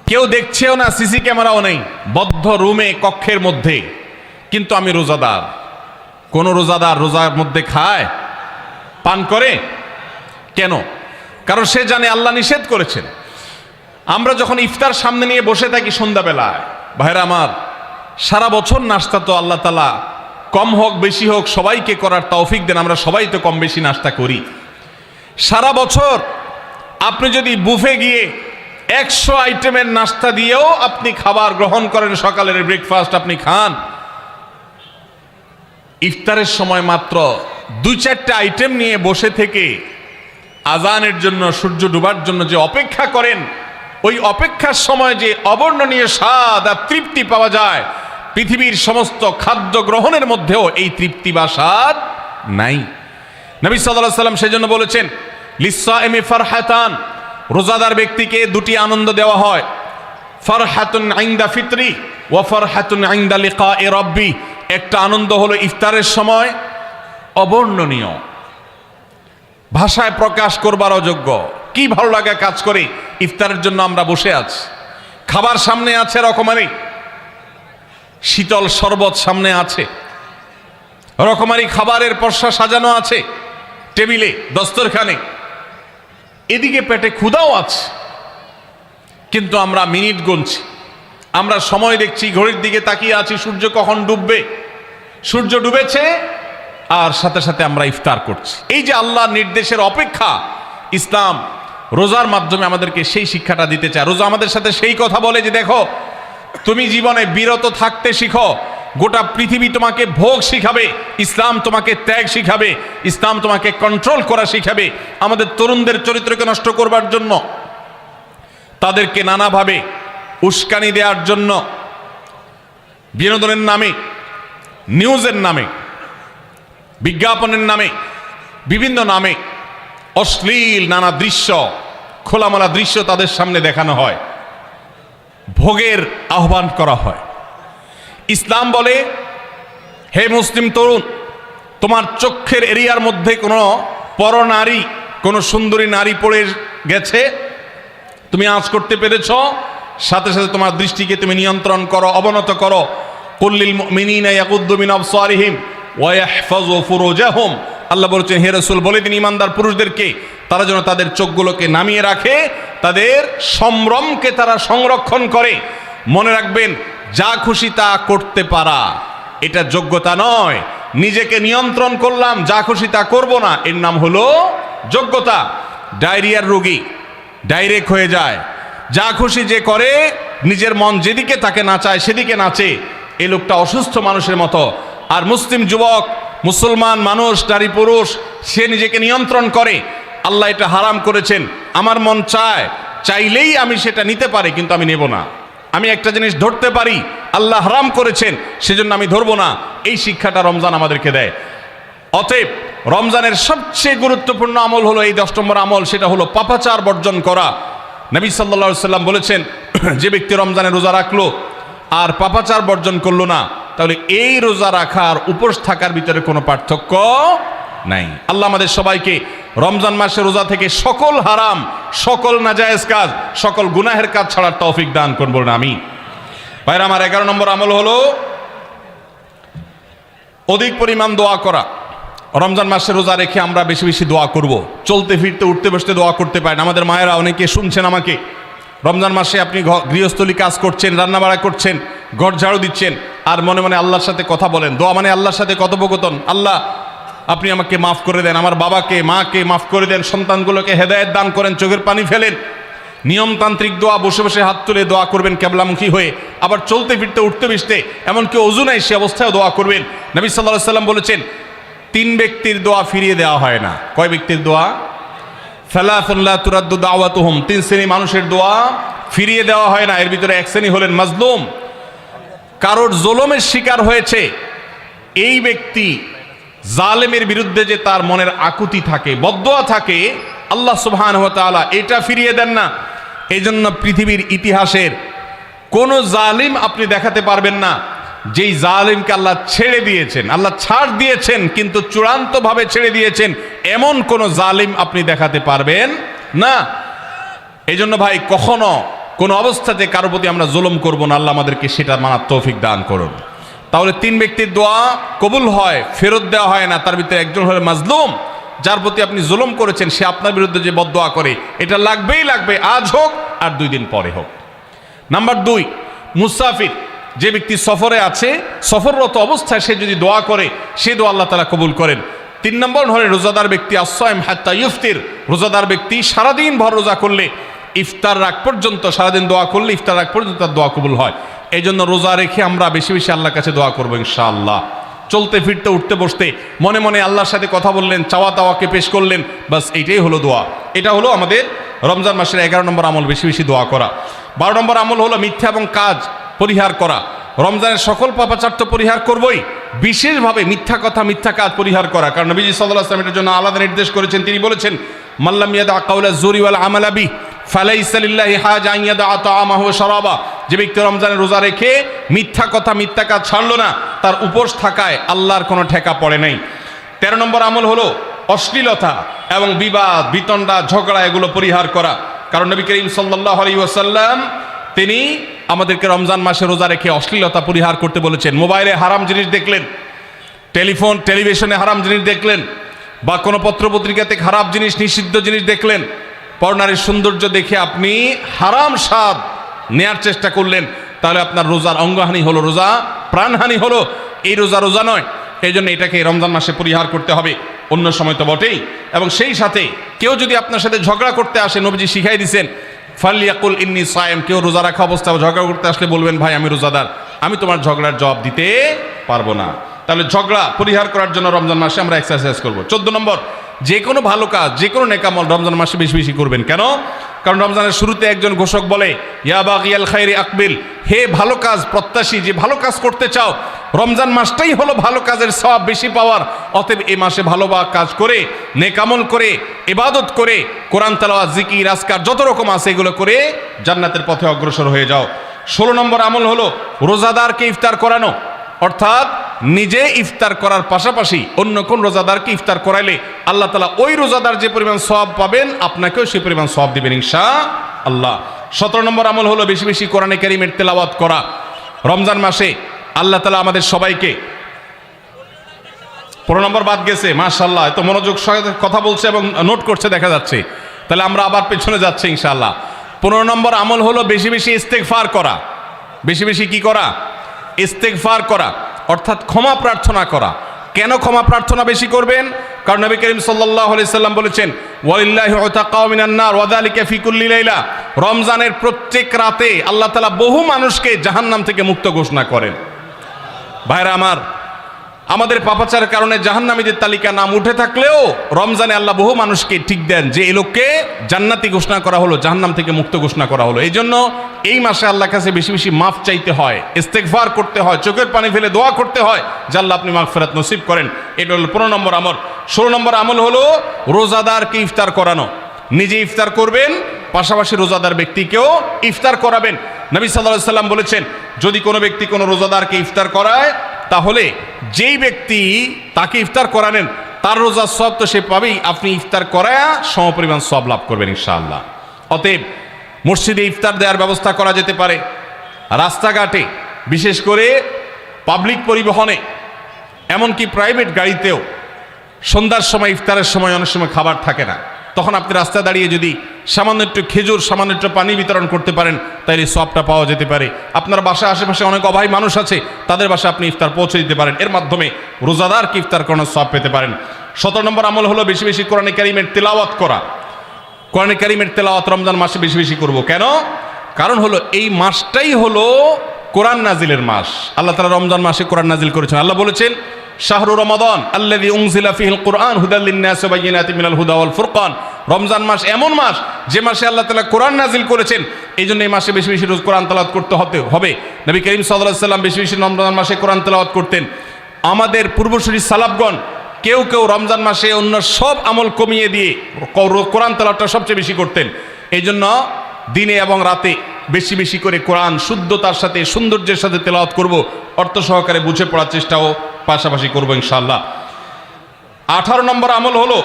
কেউ দেখছেও না, সিসি ক্যামেরাও নেই, বদ্ধ রুমে কক্ষের মধ্যে, কিন্তু আমি রোজাদার। কোন রোজাদার রোজার মধ্যে খায়, পান করে? কেন? কারণ সে জানে আল্লাহ নিষেধ করেছেন। আমরা যখন ইফতার সামনে নিয়ে বসে থাকি সন্ধ্যাবেলায়, ভাইরা আমার, সারা বছর নাস্তা তো আল্লাহ তাআলা কম হোক বেশি হোক সবাইকে করার তৌফিক দেন, আমরা সবাই তো কম বেশি নাস্তা করি। সারা বছর আপনি যদি বুফে গিয়ে 100 আইটেমের নাস্তা দিয়েও আপনি খাবার গ্রহণ করেন, সকালের ব্রেকফাস্ট আপনি খান, ইফতারের সময় মাত্র 2-4টা আইটেম নিয়ে বসে থেকে আজানের জন্য, সূর্য ডুবার জন্য যে অপেক্ষা করেন, ওই অপেক্ষার সময় যে অবর্ণনীয় স্বাদ আর তৃপ্তি পাওয়া যায়, পৃথিবীর সমস্ত খাদ্য গ্রহণের মধ্যেও এই তৃপ্তি বা স্বাদ নাই। নবী সাল্লাল্লাহু আলাইহি ওয়াসাল্লাম সেজন্য বলেছেন, লিসসাইমি ফারহাতান, রোজাদার ব্যক্তিকে দুটি আনন্দ দেওয়া হয়, ফারহাতুন ইনদা ফিতরি ওয়া ফারহাতুন ইনদা লিকাই রাব্বি। একটা আনন্দ হলো ইফতারের সময়, অবর্ণনীয়, ভাষায় প্রকাশ করবার অযোগ্য। কি ভালো লাগা কাজ করে, ইফতারের জন্য আমরা বসে আছি, খাবার সামনে আছে, রকমারি শীতল শরবত সামনে আছে, রকমারি খাবারের পসরা সাজানো আছে টেবিলে, দস্তরখানে, এদিকে পেটে ক্ষুধাও আছে, কিন্তু আমরা মিনিট গুনছি, আমরা সময় দেখছি, ঘড়ির দিকে তাকিয়ে আছি, সূর্য কখন ডুববে। সূর্য ডুবেছে আর সাথে সাথে আমরা ইফতার করছি। এই যে আল্লাহর নির্দেশের অপেক্ষা, ইসলাম রোজার মাধ্যমে আমাদেরকে সেই শিক্ষাটা দিতে চায়। রোজা আমাদের সাথে সেই কথা বলে যে দেখো, তুমি জীবনে বিরত থাকতে শিখো, গোটা পৃথিবী তোমাকে ভোগ শিখাবে, ইসলাম তোমাকে ত্যাগ শিখাবে, ইসলাম তোমাকে কন্ট্রোল করা শিখাবে। আমাদের তরুণদের চরিত্রকে নষ্ট করবার জন্য, তাদেরকে নানাভাবে উস্কানি দেওয়ার জন্য, বিনোদনের নামে, নিউজের নামে, বিজ্ঞাপনের নামে, বিভিন্ন নামে অশ্লীল নানা দৃশ্য, খোলামেলা দৃশ্য তাদের সামনে দেখানো হয়, ভোগের আহ্বান করা হয়। ইসলাম বলে, হে মুসলিম তরুণ, তোমার চোখের এরিয়ার মধ্যে কোনো পরনারী, কোনো সুন্দরী নারী পড়ে গেছে, তুমি আঁচ করতে পেরেছ, সাথে সাথে তোমার দৃষ্টিকে তুমি নিয়ন্ত্রণ করো, অবনত করো। কুল্লিল মুমিনিনা ইয়াগুদ্দু মিন আবসারিহিম ওয়া ইয়াহফাযু ফুরুজাহুম। আল্লাহ বলেছেন, হে রাসূল বলে দিন ইমানদার পুরুষদেরকে, তারা যেন তাদের চোখগুলোকে নামিয়ে রাখে, তাদের সম্ভ্রমকে তারা সংরক্ষণ করে। মনে রাখবেন, যা খুশি তা করতে পারা এটা যোগ্যতা নয়। নিজেকে নিয়ন্ত্রণ করলাম, যা খুশি তা করব না, এর নাম হলো যোগ্যতা। ডায়রিয়ার রোগী ডাইরেক্ট হয়ে যায়, যা খুশি যে করে, নিজের মন যেদিকে তাকে নাচায় সেদিকে নাচে, এই লোকটা অসুস্থ মানুষের মতো। আর মুসলিম যুবক, মুসলমান মানুষ, নারী পুরুষ, সে নিজেকে নিয়ন্ত্রণ করে। আল্লাহ এটা হারাম করেছেন, আমার মন চায়, চাইলেই আমি সেটা নিতে পারি, কিন্তু আমি নেব না। আমি একটা জিনিস ধরতে পারি, আল্লাহ হারাম করেছেন, সেজন্য আমি ধরবো না। এই শিক্ষাটা রমজান আমাদেরকে দেয়। অতএব রমজানের সবচেয়ে গুরুত্বপূর্ণ আমল হলো এই 10 নম্বর আমল, সেটা হলো পাপাচার বর্জন করা। নবী সাল্লাল্লাহু আলাইহি ওয়াসাল্লাম বলেছেন, যে ব্যক্তি রমজানে রোজা রাখলো আর পাপাচার বর্জন করলো না, তাহলে এই রোজা রাখার উপোস থাকার ভিতরে কোনো পার্থক্য নাই। আল্লাহ আমাদের সবাইকে রমজান মাসে রোজা থেকে সকল হারাম, সকল নাজায়েজ কাজ, সকল গুনাহের কাজ ছাড়ার তৌফিক দান করুন, বলুন আমিন। ভাইরা আমার, 11 নম্বর আমল হলো অধিক পরিমাণ দোয়া করা। রমজান মাসে রোজা রেখে আমরা বেশি বেশি দোয়া করব। চলতে ফিরতে, উঠতে বসতে দোয়া করতে পারেন। আমাদের মায়েরা অনেকে শুনছেন আমাকে, রমজান মাসে আপনি গৃহস্থলী কাজ করছেন, রান্নাবাড়া করছেন, ঘর ঝাড়ু দিচ্ছেন, আর মনে মনে আল্লাহর সাথে কথা বলেন। দোয়া মানে আল্লাহর সাথে কথোপকথন। আল্লাহ, আপনি আমাকে মাফ করে দেন, আমার বাবাকে মাকে মাফ করে দেন, সন্তানগুলোকে হেদায়েত দান করেন, চোখের পানি ফেলেন। নিয়মতান্ত্রিক দোয়া, বসে বসে হাত তুলে দোয়া করবেন কেবলামুখী হয়ে। আবার চলতে ফিরতে, উঠতে বসতে, এমনকি ওযু নাই সে অবস্থায় দোয়া করবেন। নবী সাল্লাল্লাহু আলাইহি ওয়াসাল্লাম বলেছেন, 3 ব্যক্তির দোয়া ফিরিয়ে দেওয়া হয় না। কয় ব্যক্তির দোয়া? সালাসুন লা তুরাদ্দু দাওয়াতুহুম, 3 শ্রেণী মানুষের দোয়া ফিরিয়ে দেওয়া হয় না। এর ভিতরে এক শ্রেণী হলেন মাজলুম, কারোর জুলুমের শিকার হয়েছে। এই ব্যক্তি জালেমের বিরুদ্ধে যে তার মনের আকুতি থাকে, বদদোয়া থাকে, আল্লাহ সুবহানাহু ওয়া তাআলা এটা ফিরিয়ে দেন না। এই জন্য পৃথিবীর ইতিহাসের কোন জালিম আপনি দেখাতে পারবেন না যেই জালিমকে আল্লাহ ছেড়ে দিয়েছেন, আল্লাহ ছাড় দিয়েছেন কিন্তু চূড়ান্তভাবে ছেড়ে দিয়েছেন, এমন কোন জালিম আপনি দেখাতে পারবেন না। এই জন্য ভাই কখনো কোন অবস্থাতে কারো প্রতি আমরা জুলুম করব না, আল্লাহ আমাদেরকে সেটা মানার তৌফিক দান করুন। তাহলে 3 ব্যক্তির দোয়া কবুল হয়, ফেরত দেওয়া হয় না। তার ভিতরে একজন হলো মাজলুম, যার প্রতি আপনি জুলুম করেছেন, সে আপনার বিরুদ্ধে যে বদদোয়া করে, এটা লাগবেই লাগবে, আজ হোক আর 2 দিন পরে হোক। নাম্বার 2, মুসাফির, যে ব্যক্তি সফরে আছে, সফররত অবস্থায় সে যদি দোয়া করে, সে দোয়া আল্লাহ তাআলা কবুল করেন। 3 নম্বর হলো রোজাদার ব্যক্তি, আসসাইম হাত্তা ইফতির, রোজাদার ব্যক্তি সারাদিন ভর রোজা করলে ইফতার রাগ পর্যন্ত, সারাদিন দোয়া করলে ইফতার রাগ পর্যন্ত তার দোয়া কবুল হয়। এই জন্য রোজা রেখে আমরা বেশি বেশি আল্লাহর কাছে দোয়া করবো ইনশাআল্লাহ। চলতে ফিরতে উঠতে বসতে মনে মনে আল্লাহর সাথে কথা বললেন, চাওয়া তাওয়াকে পেশ করলেন, বাস এইটাই হলো দোয়া। এটা হলো আমাদের রমজান মাসের 11 নম্বর আমল, বেশি বেশি দোয়া করা। 12 নম্বর আমল হলো মিথ্যা এবং কাজ পরিহার করা। রমজানের সকল পাপাচার তো পরিহার করবই, বিশেষভাবে মিথ্যা কথা, মিথ্যা কাজ পরিহার করা। কারণ নবীজি সাল্লাল্লাহু আলাইহি ওয়াসাল্লাম এটার জন্য আলাদা নির্দেশ করেছেন। তিনি বলেছেন, মাল্লাম ইয়াদা কাউলা যুরি ওয়াল আমালা বিহি ফালাইসা লিল্লাহি হাজা আন ইয়াদা তাআমাহু ওয়া শারাবা। যে ব্যক্তি রমজানের রোজা রেখে মিথ্যা কথা, মিথ্যা কাজ ছাড়লো না, তার উপোস থাকায় আল্লাহর কোনো ঠেকা পড়ে নাই। 13 নম্বর আমল হলো অশ্লীলতা এবং বিবাদ, বিতণ্ডা, ঝগড়া, এগুলো পরিহার করা। কারণ নবী করিম সাল্লাল্লাহু আলাইহি ওয়াসাল্লাম তিনি আমাদেরকে রমজান মাসে রোজা রেখে অশ্লীলতা পরিহার করতে বলেছেন। মোবাইলে হারাম জিনিস দেখলেন, টেলিভিশনে হারাম জিনিস দেখলেন, বা কোনো পত্রপত্রিকাতে খারাপ জিনিস, নিষিদ্ধ জিনিস দেখলেন, পর্নারীর সৌন্দর্য দেখে আপনি হারাম স্বাদ নেয়ার চেষ্টা করলেন, তাহলে আপনার রোজার অঙ্গহানি হলো, রোজা প্রাণহানি হলো। এই রোজা নয়। এই জন্য এটাকে রমজান মাসে পরিহার করতে হবে, অন্য সময় তো বটেই। এবং সেই সাথে কেউ যদি আপনার সাথে ঝগড়া করতে আসে, নবীজি শিখাই দিয়েছেন, ফালিয়াকুল ইন্নী সায়েম, কেউ রোজা রাখা অবস্থায় ঝগড়া করতে আসলে বলবেন, ভাই আমি রোজাদার, আমি তোমার ঝগড়ার জবাব দিতে পারবো না। তাহলে ঝগড়া পরিহার করার জন্য রমজান মাসে আমরা এক্সারসাইজ করব। 14 নম্বর, যে কোনো ভালো কাজ, যে কোনো নেকামল রমজান মাসে বেশি বেশি করবেন। কেন? কারণ রমজানের শুরুতে একজন ঘোষক বলে, ইয়া বাগিয়াল খাইরি আকবিল, হে ভালো কাজ প্রত্যাশী, যে ভালো কাজ করতে চাও, রমজান মাসটাই হলো ভালো কাজের সওয়াব বেশি পাওয়ার। অতএব এই মাসে ভালো কাজ করে, নেকামল করে, ইবাদত করে, কোরআন তেলাওয়াত, জিকির, আজকার যত রকম আছে এগুলো করে জান্নাতের পথে অগ্রসর হয়ে যাও। 16 নম্বর আমল হলো রোজাদারকে ইফতার করানো, অর্থাৎ নিজে ইফতার করার পাশাপাশি অন্য কোন রোজাদারকে ইফতার করাইলে আল্লাহ তাআলা ওই রোজাদার যে পরিমাণ সওয়াব পাবেন, আপনাকেও সেই পরিমাণ সওয়াব দিবেন ইনশাআল্লাহ। 17 নম্বর আমল হলো বেশি বেশি কোরআনে কারীমের তেলাওয়াত করা। রমজান মাসে আল্লাহ তাআলা আমাদের সবাইকে, 15 নম্বর বাদ গেছে, মাশাআল্লাহ, এত মনোযোগ সহকারে কথা বলছে এবং নোট করছে দেখা যাচ্ছে। তাহলে আমরা আবার পেছনে যাচ্ছি ইনশাআল্লাহ। 15 নম্বর আমল হলো বেশি বেশি ইস্তেগফার করা। বেশি বেশি কি করা? ইস্তেগফার করা, অর্থাৎ ক্ষমা প্রার্থনা করা। কেন ক্ষমা প্রার্থনা বেশি করবেন? কারণ নবী করিম সাল্লাল্লাহু আলাইহি সাল্লাম বলেছেন, ওয়ালিল্লাহি উতাকাউ মিনান নার ওয়া যালিকা ফি কুল্লি লাইলা। রমজানের প্রত্যেক রাতে আল্লাহ তাআলা বহু মানুষকে জাহান্নাম থেকে মুক্ত ঘোষণা করেন। ভাইরা আমার, আমাদের পাপাচারের কারণে জাহান্নামীদের তালিকা নাম উঠে থাকলেও রমজানে আল্লাহ বহু মানুষকে ঠিক দেন যে এই লোককে জান্নাতি ঘোষণা করা হলো, জাহান্নাম থেকে মুক্ত ঘোষণা করা হলো। এই জন্য এই মাসে আল্লাহর কাছে বেশি বেশি মাফ চাইতে হয়, ইস্তেগফার করতে হয়, চোখের পানি ফেলে দোয়া করতে হয় যে আল্লাহ আপনি মাগফিরাত নসিব করেন। এটা হলো 15 নম্বর আমল। 16 নম্বর আমল হলো রোজাদারকে ইফতার করানো। নিজে ইফতার করবেন, পাশাপাশি রোজাদার ব্যক্তিকেও ইফতার করাবেন। নবী সাল্লাল্লাহু আলাইহি সাল্লাম বলেছেন, যদি কোনো ব্যক্তি কোনো রোজাদারকে ইফতার করায়, তাহলে যেই ব্যক্তি তাকে ইফতার করালেন তার রোজার সওয়াব তো সে পাবেই, আপনি ইফতার করায়া সমপরিমাণ সওয়াব লাভ করবেন ইনশাআল্লাহ। অতএব মসজিদে ইফতার দেওয়ার ব্যবস্থা করা যেতে পারে, রাস্তাঘাটে, বিশেষ করে পাবলিক পরিবহনে, এমনকি প্রাইভেট গাড়িতেও সন্ধ্যার সময়, ইফতারের সময় অনেক সময় খাবার থাকে না, তখন আপনি রাস্তায় দাঁড়িয়ে যদি সামান্য একটু খেজুর, সামান্য একটু পানি বিতরণ করতে পারেন, তাহলে সওয়াবটা পাওয়া যেতে পারে। আপনার বাসার আশেপাশে অনেক অভাবী মানুষ আছে, তাদের বাসায় আপনি ইফতার পৌঁছে দিতে পারেন, এর মাধ্যমে রোজাদারকে ইফতার করানোর সওয়াব পেতে পারেন। 17 নম্বর আমল হলো বেশি বেশি কোরআনে কারীমের তেলাওয়াত করা। কোরআনে কারীমের তেলাওয়াত রমজান মাসে বেশি বেশি করব। কেন? কারণ হলো এই মাসটাই হলো কোরআন নাজিলের মাস। আল্লাহ তাআলা রমজান মাসে কোরআন নাজিল করেছেন। আল্লাহ বলেছেন, শাহরু রমাদান আল্লাযী উনজিলা ফীহিল কুরআন হুদাল লিন-নাস ওয়া বায়িনাতিন মিনাল হুদা ওয়াল ফুরকান। রমজান মাস এমন মাস যে মাসে আল্লাহ তাআলা কোরআন নাজিল করেছেন। এই জন্য এই মাসে বেশি বেশি রোজ কোরআন তেলাওয়াত করতে হবে। নবী করিম সাল্লাল্লাহু আলাইহি সাল্লাম বেশি বেশি রমজান মাসে কোরআন তেলাওয়াত করতেন। আমাদের পূর্বসূরি সালাফগণ কেউ কেউ রমজান মাসে অন্য সব আমল কমিয়ে দিয়ে কোরআন তেলাওয়াতটা সবচেয়ে বেশি করতেন। এই জন্য দিনে এবং রাতে বেশি বেশি করে কোরআন শুদ্ধতার সাথে সৌন্দর্যের সাথে তেলাওয়াত করব, অর্থ সহকারে বুঝে পড়ার চেষ্টাও পাশাপাশি করব ইনশাআল্লাহ। 18 নম্বর আমল হলো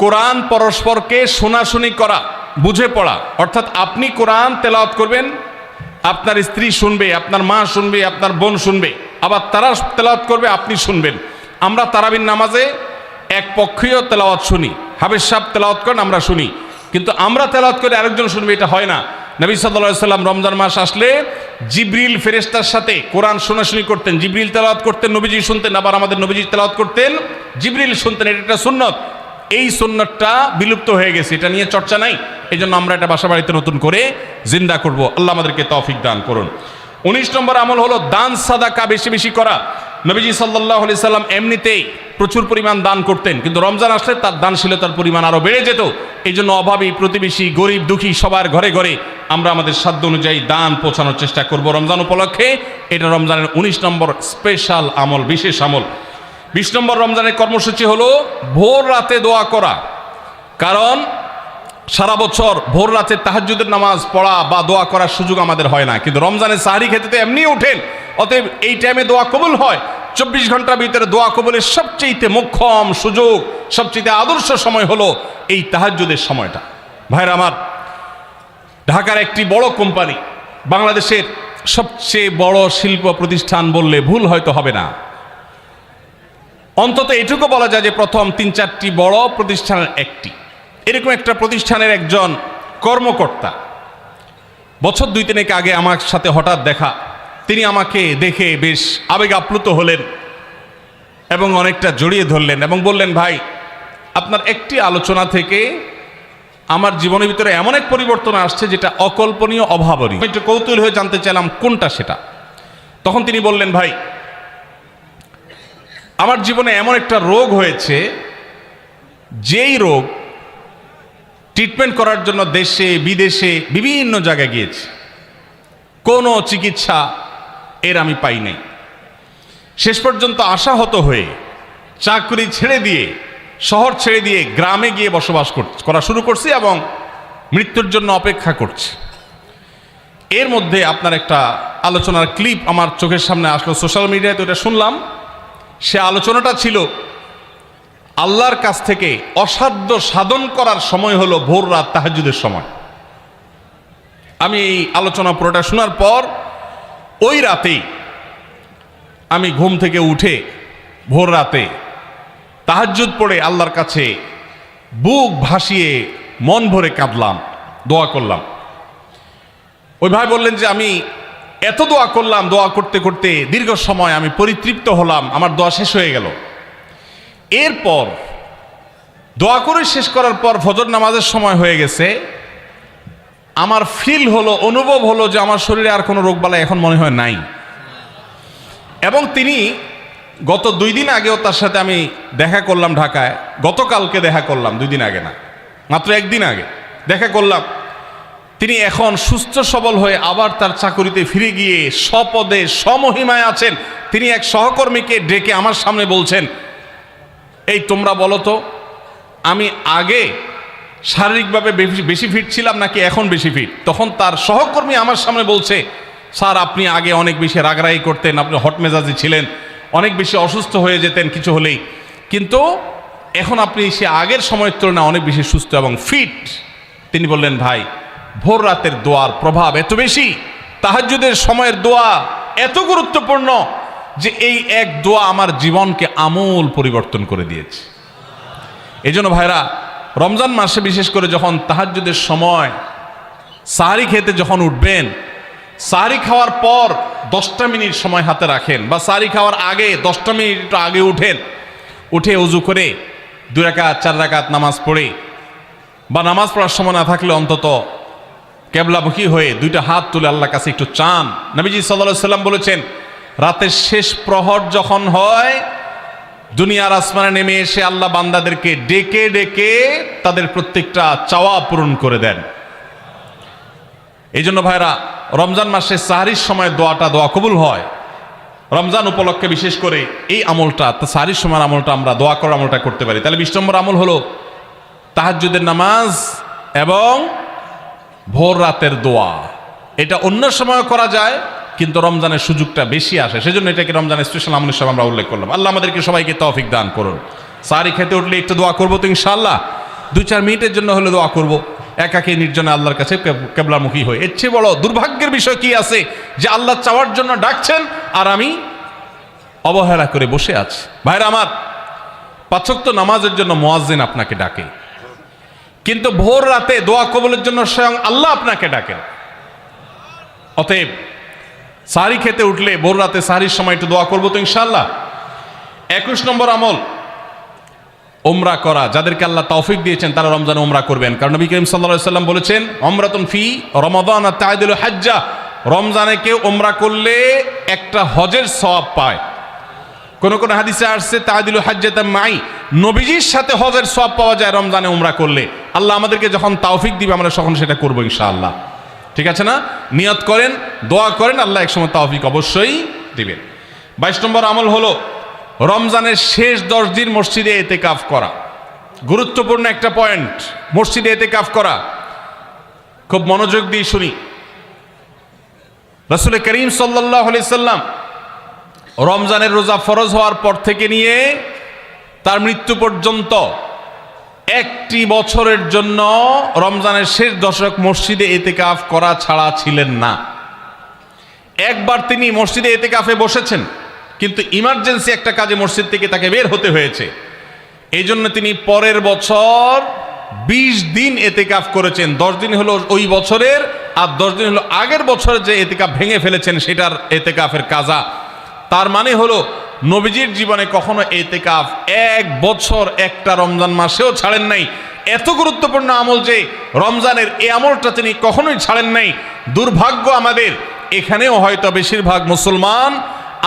কোরআন পরস্পরকে শোনাশুনি করা, বুঝে পড়া। অর্থাৎ আপনি কোরআন তেলাওয়াত করবেন, আপনার স্ত্রী শুনবে, আপনার মা শুনবে, আপনার বোন শুনবে, আবার তারা তেলাওয়াত করবে, আপনি শুনবেন। আমরা তারাবির নামাজে এক পক্ষীয় তেলাওয়াত শুনি, হাফেজ সাহেব তেলাওয়াত করেন, আমরা শুনি, কিন্তু আমরা তেলাওয়াত করে আরেকজন শুনবে, এটা হয় না। নবী সাল্লাল্লাহু আলাইহি সাল্লাম রমজান মাস আসলে জিবরিল ফেরেশতার সাথে কোরআন শোনাশুনি করতেন, জিবরিল তেলাওয়াত করতেন, নবীজি শুনতেন, আবার আমাদের নবীজি তেলাওয়াত করতেন, জিবরিল শুনতেন। এটা একটা সুন্নত। এই সুন্নতটা বিলুপ্ত হয়ে গেছে, এটা নিয়ে চর্চা নাই। এই জন্য আমরা এটা বাসা বাড়িতে নতুন করে জিন্দা করব। আল্লাহ আমাদেরকে তৌফিক দান করুন। 19 নম্বর আমল হলো দান সাদাকা বেশি বেশি করা। নবীজি সাল্লাল্লাহু আলাইহি সাল্লাম এমনিতেই প্রচুর পরিমাণ দান করতেন, কিন্তু রমজান আসলে তার দানশীলতার পরিমাণ আরো বেড়ে যেত। এই জন্য অভাবী, প্রতিবেশী, গরিব দুঃখী সবার ঘরে ঘরে আমরা আমাদের সাধ্য অনুযায়ী দান পৌঁছানোর চেষ্টা করব রমজান উপলক্ষে। এটা রমজানের 19 নম্বর স্পেশাল আমল, বিশেষ আমল। 20 নম্বর রমজানের কর্মসূচি হলো ভোর রাতে দোয়া করা। কারণ সারা বছর ভোর রাতে তাহাজ্জুদের নামাজ পড়া বা দোয়া করার সুযোগ আমাদের হয় না, কিন্তু রমজানে সাহরি খেতে তো এমনি ওঠেন, অতএব এই টাইমে দোয়া কবুল হয়। 24 ঘন্টার ভিতরে দোয়া কবুলের সবচেয়ে মোক্ষম সুযোগ, সবচেয়ে আদর্শ সময় হলো এই তাহাজ্জুদের সময়টা। ভাইরা আমার, ঢাকার একটি বড় কোম্পানি, বাংলাদেশের সবচেয়ে বড় শিল্প প্রতিষ্ঠান বললে ভুল হয়তো হবে না, অন্তত এটুকু বলা যায় যে প্রথম 3-4টি বড় প্রতিষ্ঠানের একটি। এরকম একটা প্রতিষ্ঠানের একজন কর্মকর্তা বছর 2-3 আগে আমার সাথে হঠাৎ দেখা। তিনি আমাকে দেখে বেশ আবেগ আপ্লুত হলেন এবং অনেকটা জড়িয়ে ধরলেন এবং বললেন, ভাই, আপনার একটি আলোচনা থেকে আমার জীবনের ভিতরে এমন এক পরিবর্তন আসছে যেটা অকল্পনীয়, অভাবনীয়। একটু কৌতূহল হয়ে জানতে চাইলাম কোনটা সেটা। তখন তিনি বললেন, ভাই, আমার জীবনে এমন একটা রোগ হয়েছে, যেই রোগ ট্রিটমেন্ট করার জন্য দেশে বিদেশে বিভিন্ন জায়গায় গিয়েছি, কোনো চিকিৎসা এর আমি পাই নাই। শেষ পর্যন্ত আশাহত হয়ে চাকরি ছেড়ে দিয়ে, শহর ছেড়ে দিয়ে গ্রামে গিয়ে বসবাস করা শুরু করছি এবং মৃত্যুর জন্য অপেক্ষা করছি। এর মধ্যে আপনার একটা আলোচনার ক্লিপ আমার চোখের সামনে আসলো সোশ্যাল মিডিয়ায়, তো এটা শুনলাম। সে আলোচনাটা ছিল আল্লাহর কাছ থেকে অসাধ্য সাধন করার সময় হলো ভোর রাত তাহাজ্জুদের সময়। আমি এই আলোচনা পুরোটা শোনার পর ওই রাতেই আমি ঘুম থেকে উঠে ভোর রাতে তাহাজ্জুদ পড়ে আল্লাহর কাছে বুক ভাসিয়ে মন ভরে কাঁদলাম, দোয়া করলাম। ওই ভাই বললেন যে আমি এত দোয়া করলাম, দোয়া করতে করতে দীর্ঘ সময় আমি পরিতৃপ্ত হলাম, আমার দোয়া শেষ হয়ে গেল। এরপর দোয়া করে শেষ করার পর ফজর নামাজের সময় হয়ে গেছে, আমার ফিল হলো, অনুভব হলো যে আমার শরীরে আর কোনো রোগবালাই এখন মনে হয় নাই। এবং তিনি গত 2 দিন আগেও তার সাথে আমি দেখা করলাম ঢাকায়, গতকালকে দেখা করলাম, 2 দিন আগে না, মাত্র 1 দিন আগে দেখা করলাম। তিনি এখন সুস্থ সবল হয়ে আবার তার চাকুরিতে ফিরে গিয়ে স্বপদে সমহিমায় আছেন। তিনি এক সহকর্মীকে ডেকে আমার সামনে বলছেন, এই তোমরা বলো তো, আমি আগে শারীরিকভাবে বেশি ফিট ছিলাম নাকি এখন বেশি ফিট? তখন তার সহকর্মী আমার সামনে বলছে, স্যার, আপনি আগে অনেক বেশি রাগারাগি করতেন, আপনি হট মেজাজি ছিলেন, অনেক বেশি অসুস্থ হয়ে যেতেন কিছু হলেই, কিন্তু এখন আপনি সে আগের সময়ের তুলনায় অনেক বেশি সুস্থ এবং ফিট। তিনি বললেন, ভাই, ভোর রাতের দোয়ার প্রভাব এত বেশি, তাহাজ্জুদের সময়ের দোয়া এত গুরুত্বপূর্ণ যে এই এক দোয়া আমার জীবনকে আমূল পরিবর্তন করে দিয়েছে। এই জন্য ভাইরা, রমজান মাসে বিশেষ করে যখন তাহাজ্জুদের সময় সাহরি খেতে যখন উঠবেন, সাহরি খাওয়ার পর 10টা মিনিট সময় হাতে রাখেন, বা সাহরি খাওয়ার আগে 10টা মিনিট একটু আগে উঠে ওযু করে 2 রাকাত 4 রাকাত নামাজ পড়ে, বা নামাজ পড়ার সময় না থাকলে অন্তত কেবলামুখী হয়ে 2টা হাত তুলে আল্লাহর কাছে একটু চান। নবীজি সাল্লাল্লাহু আলাইহি সাল্লাম বলেছেন, রাতের শেষ প্রহর যখন হয়, দুনিয়ার আসমানে নেমে এসে আল্লাহ বান্দাদেরকে ডেকে ডেকে তাদের প্রত্যেকটা চাওয়া পূরণ করে দেন। এই জন্য ভাইরা, রমজান মাসে সাহরির সময় দোয়া কবুল হয়। রমজান উপলক্ষে বিশেষ করে এই আমলটা, সাহরির সময় আমলটা, আমরা দোয়া করার আমলটা করতে পারি। তাহলে 20 নম্বর আমল হলো তাহাজ্জুদের নামাজ এবং ভোর রাতের দোয়া। এটা অন্য সময় করা যায়, কিন্তু রমজানের সুযোগটা বেশি আসে, সেজন্য এটাকে রমজানের স্পেশাল আমল হিসেবে আমরা উল্লেখ করলাম। আল্লাহ আমাদেরকে সবাইকে তৌফিক দান করুন। সাহারি খেতে উঠলে একটু দোয়া করবো তো ইনশাআল্লাহ, 2-4 মিনিটের জন্য হলে দোয়া করবো, একাকে নির্জনে আল্লাহর কাছে কেবলামুখী হয়ে। এর চেয়ে বড় দুর্ভাগ্যের বিষয় কি আছে যে আল্লাহ চাওয়ার জন্য ডাকছেন আর আমি অবহেলা করে বসে আছি। ভাইরা আমার, 5 ওয়াক্ত নামাজের জন্য মুয়াজ্জিন আপনাকে ডাকে, কিন্তু ভোর রাতে দোয়া কবুলের জন্য স্বয়ং আল্লাহ আপনাকে ডাকেন। অতএব সাহারি খেতে উঠলে ভোর রাতে সাহারির সময় একটু দোয়া করবো তো ইনশাআল্লাহ। 21 নম্বর আমল উমরা করা। যাদেরকে আল্লাহ তৌফিক দিয়েছেন তারা রমজানে উমরা করবেন, কারণ নবী করিম সাল্লাল্লাহু আলাইহি ওয়াসাল্লাম বলেছেন, উমরাতুন ফি রমাদান তা'দিলু হাজ্জা। রমজানে কেউ উমরা করলে একটা হজের সওয়াব পায়। কোন কোন হাদিসে আসছে তা'দিলু হাজ্জাতাম মাই, নবীজির সাথে হজের সওয়াব পাওয়া যায় রমজানে উমরা করলে। আল্লাহ আমাদেরকে যখন তৌফিক দিবে আমরা তখন সেটা করব ইনশাআল্লাহ। ঠিক আছে না? নিয়ত করেন, দোয়া করেন, আল্লাহ একসময় তৌফিক অবশ্যই দিবেন। 22 নম্বর আমল হলো রমজানের শেষ 10 দিন মসজিদে ইতিকাফ করা। গুরুত্বপূর্ণ একটা পয়েন্ট, মসজিদে ইতিকাফ করা। খুব মনোযোগ দিয়ে শুনি। রাসূল করিম সাল্লাল্লাহু আলাইহি সাল্লাম রমজানের রোজা ফরজ হওয়ার পর থেকে নিয়ে তার মৃত্যু পর্যন্ত একটি বছরের জন্য রমজানের শেষ দশক মসজিদে ইতিকাফ করা ছাড়া ছিলেন না। একবার তিনি মসজিদে ইতিকাফে বসেছেন, কিন্তু ইমার্জেন্সি একটা কাজে মসজিদ থেকে তাকে বের হতে হয়েছে। এই জন্য তিনি পরের বছর 20 দিন ইতিকাফ করেছেন। 10 দিন হলো ওই বছরের, আর 10 দিন হলো আগের বছরে যে ইতিকাফ ভেঙে ফেলেছেন সেটার ইতিকাফের কাজা। তার মানে হলো নবীজির জীবনে কখনো ইতিকাফ 1 বছর একটা রমজান মাসেও ছাড়েন নাই। এত গুরুত্বপূর্ণ আমল যে রমজানের এই আমলটা তিনি কখনোই ছাড়েন নাই। দুর্ভাগ্য আমাদের, এখানেও হয়তো বেশিরভাগ মুসলমান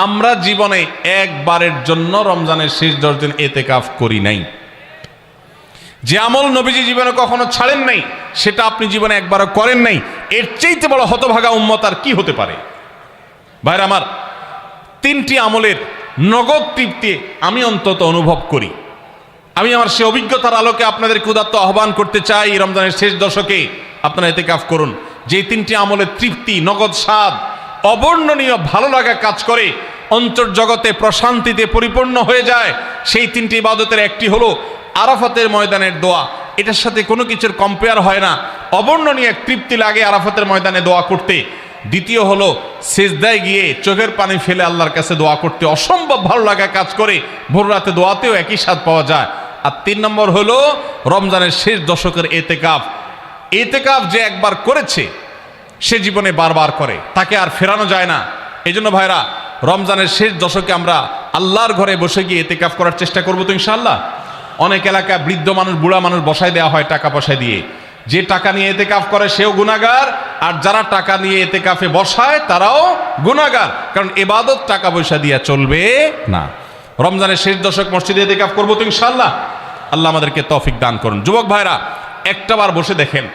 আমরা জীবনে একবারের জন্য রমজানের শেষ 10 দিন ইতিকাফ করি নাই। যে আমল নবীজি জীবনে কখনো ছাড়েন নাই সেটা আপনি জীবনে একবারও করেন নাই। এর চাইতে বড় হতভাগা উম্মত আর কি হতে পারে? ভাইরা আমার, 3টি আমলের নগদ তৃপ্তি আমি অন্তত অনুভব করি। আমি আমার সে অভিজ্ঞতার আলোকে আপনাদের উদাত্ত আহ্বান করতে চাই, রমজানের শেষ দশকে আপনারা ইতিকাফ করুন। যে 3টি আমলের তৃপ্তি, নগদ স্বাদ, অবর্ণনীয় ভালো লাগা কাজ করে, অন্তর্জগতে প্রশান্তিতে পরিপূর্ণ হয়ে যায়, সেই 3টি ইবাদতের একটি হলো আরাফাতের ময়দানের দোয়া। এটার সাথে কোনো কিছুর কম্পেয়ার হয় না। অবর্ণনীয় এক তৃপ্তি লাগে আরাফাতের ময়দানে দোয়া করতে। দ্বিতীয় হলো সিজদায় গিয়ে চোখের পানি ফেলে আল্লাহর কাছে দোয়া করতে অসম্ভব ভালো লাগা কাজ করে। ভোর রাতে দোয়াতেও একই স্বাদ পাওয়া যায়। আর 3 নম্বর হলো রমজানের শেষ দশকের ইতিকাফ। ইতিকাফ যে একবার করেছে সে জীবনে বারবার করে, তাকে আর ফেরানো যায় না। এই জন্য ভাইরা, রমজানের শেষ দশকে আমরা আল্লাহর ঘরে বসে গিয়ে ইতিকাফ করার চেষ্টা করবো তো ইনশাআল্লাহ। অনেক এলাকায় বৃদ্ধ মানুষ, বুড়া মানুষ বসায় দেওয়া হয় টাকা পয়সা দিয়ে। যে টাকা নিয়ে ইতিকাফ করে সেও গুনাহগার, আর যারা টাকা নিয়ে ইতিকাফে বসায় তারাও গুনাহগার, কারণ ইবাদত টাকা পয়সা দিয়ে চলবে না। রমজানের শেষ দশক মসজিদে ইতিকাফ করবো তো ইনশাআল্লাহ। আল্লাহ আমাদেরকে তৌফিক দান করুন। যুবক ভাইরা, একটাবার বসে দেখেন,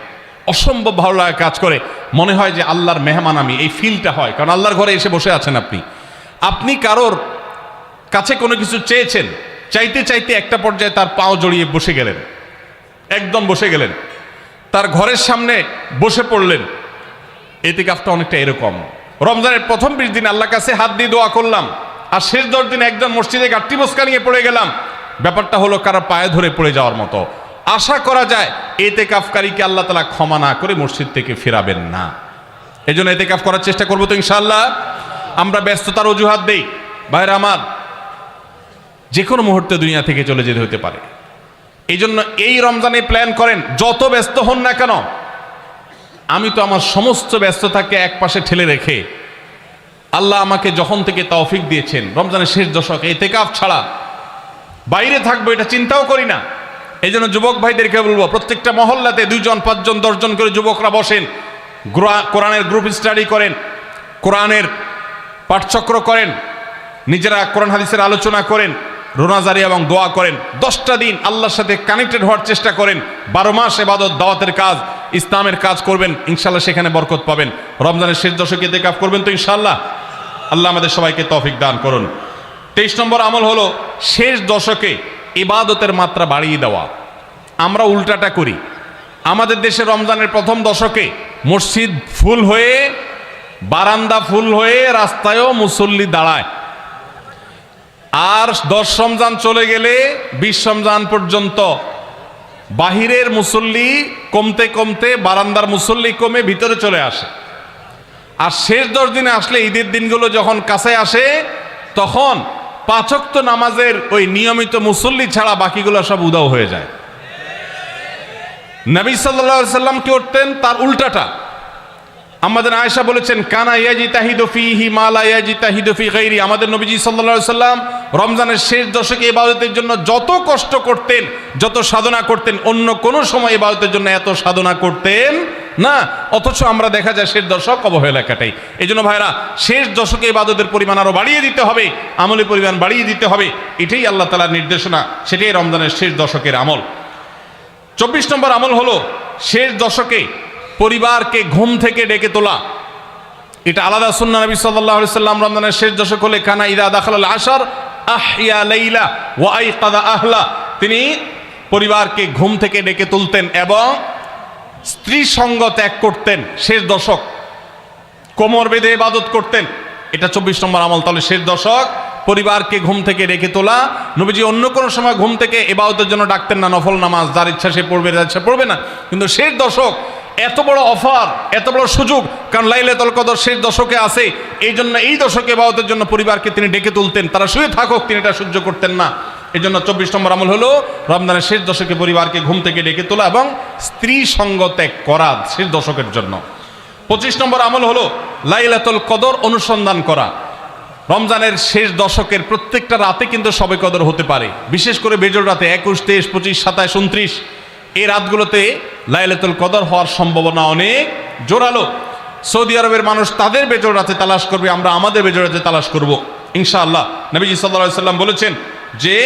অসম্ভব ভালো লাগা কাজ করে। মনে হয় যে আল্লাহর মেহমান আমি, এই ফিলটা হয়, কারণ আল্লাহর ঘরে এসে বসে আছেন আপনি। আপনি কারোর কাছে কোনো কিছু চেয়েছেন, চাইতে চাইতে একটা পর্যায়ে তার পাও জড়িয়ে বসে গেলেন, একদম বসে গেলেন, তার ঘরের সামনে বসে পড়লেন। ইতিকাফটা অনেকটা এরকম। রমজানের প্রথম 20 দিন আল্লাহর কাছে হাত দিয়ে দোয়া করলাম, আর শেষ 10 দিন একজন মসজিদে গাঁটটি বসকা নিয়ে পড়ে গেলাম। ব্যাপারটা হলো কারো পায়ে ধরে পড়ে যাওয়ার মতো। আশা করা যায় ইতিকাফকারীকে আল্লাহ তাআলা ক্ষমা না করে মসজিদ থেকে ফেরাবেন না। এই জন্য ইতিকাফ করার চেষ্টা করবো তো ইনশাআল্লাহ। আমরা ব্যস্ততার অজুহাত দেই। ভাইরা আমার, যে কোনো মুহূর্তে দুনিয়া থেকে চলে যেতে হতে পারে। এই জন্য এই রমজানে প্ল্যান করেন, যত ব্যস্ত হন না কেন। আমি তো আমার সমস্ত ব্যস্ততাকে এক পাশে ঠেলে রেখে আল্লাহ আমাকে যখন থেকে তৌফিক দিয়েছেন রমজানের শেষ দশকে ইতিকাফ ছাড়া বাইরে থাকবো এটা চিন্তাও করি না। এই জন্য যুবক ভাইদেরকে বলবো, প্রত্যেকটা মহল্লাতে 2 জন 5 জন 10 জন করে যুবকরা বসেন, কোরআনের গ্রুপ স্টাডি করেন, কোরআনের পাঠচক্র করেন, নিজেরা কোরআন হাদিসের আলোচনা করেন, রোনাজারি এবং দোয়া করেন। 10টা দিন আল্লাহর সাথে কানেক্টেড হওয়ার চেষ্টা করেন। 12 মাস ইবাদত, দাওয়াতের কাজ, ইসলামের কাজ করবেন, ইনশাআল্লাহ সেখানে বরকত পাবেন। রমজানের শেষ দশকে ইতিকাফ করবেন তো ইনশাআল্লাহ। আল্লাহ আমাদের সবাইকে তৌফিক দান করুন। 23 নম্বর আমল হলো শেষ দশকে ইবাদতের মাত্রা বাড়িয়ে দেওয়া। আমরা উল্টাটা করি। আমাদের দেশে রমজানের প্রথম দশকে মসজিদ ফুল হয়ে বারান্দা ফুল হয়ে রাস্তায়ও মুসল্লি দাঁড়ায়। আর 10 রমজান চলে গেলে 20 রমজান পর্যন্ত বাহিরের মুসল্লি কমতে কমতে বারান্দার মুসল্লি কমে ভিতরে চলে আসে। আর শেষ 10 দিনে আসলে, ঈদের দিনগুলো যখন কাছে আসে, তখন 5 ওয়াক্ত নামাজের ওই নিয়মিত মুসল্লি ছাড়া বাকিগুলো সব উধাও হয়ে যায়। নবী সাল্লাল্লাহু আলাইহি সাল্লাম কি করতেন? তার উল্টাটা। আমাদের আয়েশা বলেছেন, কানা ইয়াজিতাহিদু ফীহি মা লা ইয়াজিতাহিদু ফী গায়রি। আমাদের নবীজি সাল্লাল্লাহু আলাইহি সাল্লাম রমজানের শেষ দশকে ইবাদতের জন্য যত কষ্ট করতেন, যত সাধনা করতেন, অন্য কোন সময় ইবাদতের জন্য এত সাধনা করতেন না। অথচ আমরা দেখা যায় শেষ দশক অবহেলা কাটাই। এই জন্য ভাইরা, শেষ দশকে ইবাদতের পরিমাণ আরো বাড়িয়ে দিতে হবে, আমলের পরিমাণ বাড়িয়ে দিতে হবে। এটাই আল্লাহ তাআলার নির্দেশনা, সেটাই রমজানের শেষ দশকের আমল। 24 নম্বর আমল হলো শেষ দশকে পরিবারকে ঘুম থেকে ডেকে তোলা। এটা আলাদা সুন্নাহ। নবী সাল্লাল্লাহু আলাইহি সাল্লাম রমজানের শেষ দশক হলে কানা ইযা দাখালাল আশর আহইয়া লাইলা ওয়া আইকাযা আহলা। তিনি পরিবারকে ঘুম থেকে ডেকে তুলতেন এবং স্ত্রী সঙ্গ ত্যাগ করতেন। শেষ দশক কোমর বেঁধে ইবাদত করতেন। এটা 24 নম্বর আমল। তাহলে শেষ দশক পরিবারকে ঘুম থেকে ডেকে তোলা। নবীজি অন্য কোনো সময় ঘুম থেকে ইবাদতের জন্য ডাকতেন না, নফল নামাজ যার ইচ্ছা সে পড়বে, যার ইচ্ছা পড়বে না। কিন্তু শেষ দশক এত বড় অফার, এত বড় সুযোগ, কারণ লাইলাতুল কদর শেষ দশকে আছে। এই জন্য এই দশকে ইবাদতের জন্য পরিবারকে তিনি ডেকে তুলতেন। তারা শুয়ে থাকুক, তিনি এটা সহ্য করতেন না। এই জন্য 24 নম্বর আমল হলো রমজানের শেষ দশকে পরিবারকে ঘুম থেকে ডেকে তোলা এবং স্ত্রী সঙ্গ ত্যাগ করা শেষ দশকের জন্য। 25 নম্বর আমল হলো লাইলাতুল কদর অনুসন্ধান করা। রমজানের শেষ দশকের প্রত্যেকটা রাতে কিন্তু শবে কদর হতে পারে, বিশেষ করে বেজোড় রাতে 21, 23, 25, 27, 29 এই রাতগুলোতে লাইলাতুল কদর হওয়ার সম্ভাবনা অনেক জোরালো। সৌদি আরবের মানুষ তাদের বেজোড় রাতে তালাশ করবে, আমরা আমাদের বেজোড় রাতে তালাশ করব ইনশাআল্লাহ। নবীজি সাল্লাল্লাহু আলাইহি সাল্লাম বলেছেন যে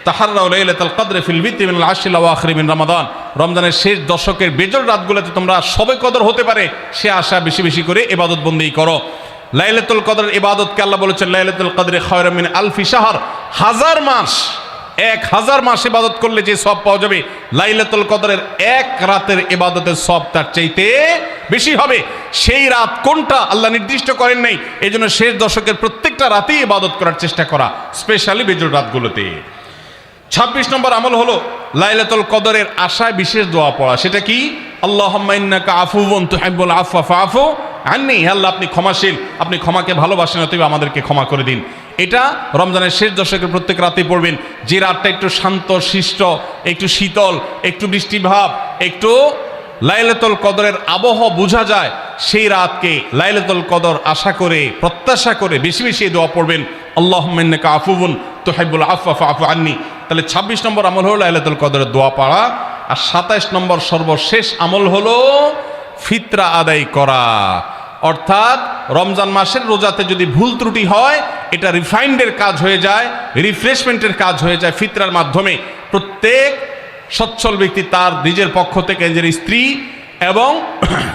তাহাররাউ লাইলাতুল কদর ফিল বিতি মিনাল আশরিল আওয়াখির মিন রমাদান। রমজানের শেষ দশকের বেজোড় রাতগুলোতে তোমরা শবে কদর হতে পারে সে আশা বেশি বেশি করে ইবাদত বন্দেগী করো। লাইলাতুল কদরের ইবাদতকে আল্লাহ বলেছেন লাইলাতুল কদরে খায়রুম মিন আলফি শাহর। 1000 মাস, 1000 মাস ইবাদত করলে যে সওয়াব পাওয়া যাবে, লাইলাতুল কদরের এক রাতের ইবাদতের সওয়াব তার চাইতে বেশি হবে। সেই রাত কোনটা আল্লাহ নির্দিষ্ট করেন নাই। এই জন্য শেষ দশকের প্রত্যেকটা রাতেই ইবাদত করার চেষ্টা করা, স্পেশালি বেজোড় রাতগুলোতে। 26 নম্বর আমল হলো লাইলাতুল কদরের আশায় বিশেষ দোয়া পড়া। সেটা কি? আল্লাহুম্মা ইন্নাকা আফুউন তুহিব্বুল আফওয়া ফাআফু আন্নী। আল্লাহ আপনি ক্ষমাশীল, আপনি ক্ষমাকে ভালোবাসেন, অতএব আমাদেরকে ক্ষমা করে দিন। এটা রমজানের শেষ দশকের প্রত্যেক রাতে পড়বেন। যে রাতটা একটু শান্ত শিষ্ট, একটু শীতল, একটু বৃষ্টিভাব, একটু লাইলাতুল কদরের আবহ বোঝা যায়, সেই রাতকে লাইলাতুল কদর আশা করে, প্রত্যাশা করে বেশি বেশি দোয়া পড়বেন, আল্লাহুম্মা ইন্নাকা আফুউন তুহিব্বুল আফওয়া ফাআফু আন্নী। তাহলে 26 নম্বর আমল হলো লাইলাতুল কদরের দোয়া পড়া। আর 27 নম্বর সর্বশেষ আমল হলো ফিতরা আদায় করা। অর্থাৎ রমজান মাসের রোজাতে যদি ভুল ত্রুটি হয়, এটা রিফাইন্ডের কাজ হয়ে যায়, রিফ্রেশমেন্টের কাজ হয়ে যায়। ফিতরার মাধ্যমে প্রত্যেক সচ্ছল ব্যক্তি তার নিজের পক্ষ থেকে, নিজের স্ত্রী এবং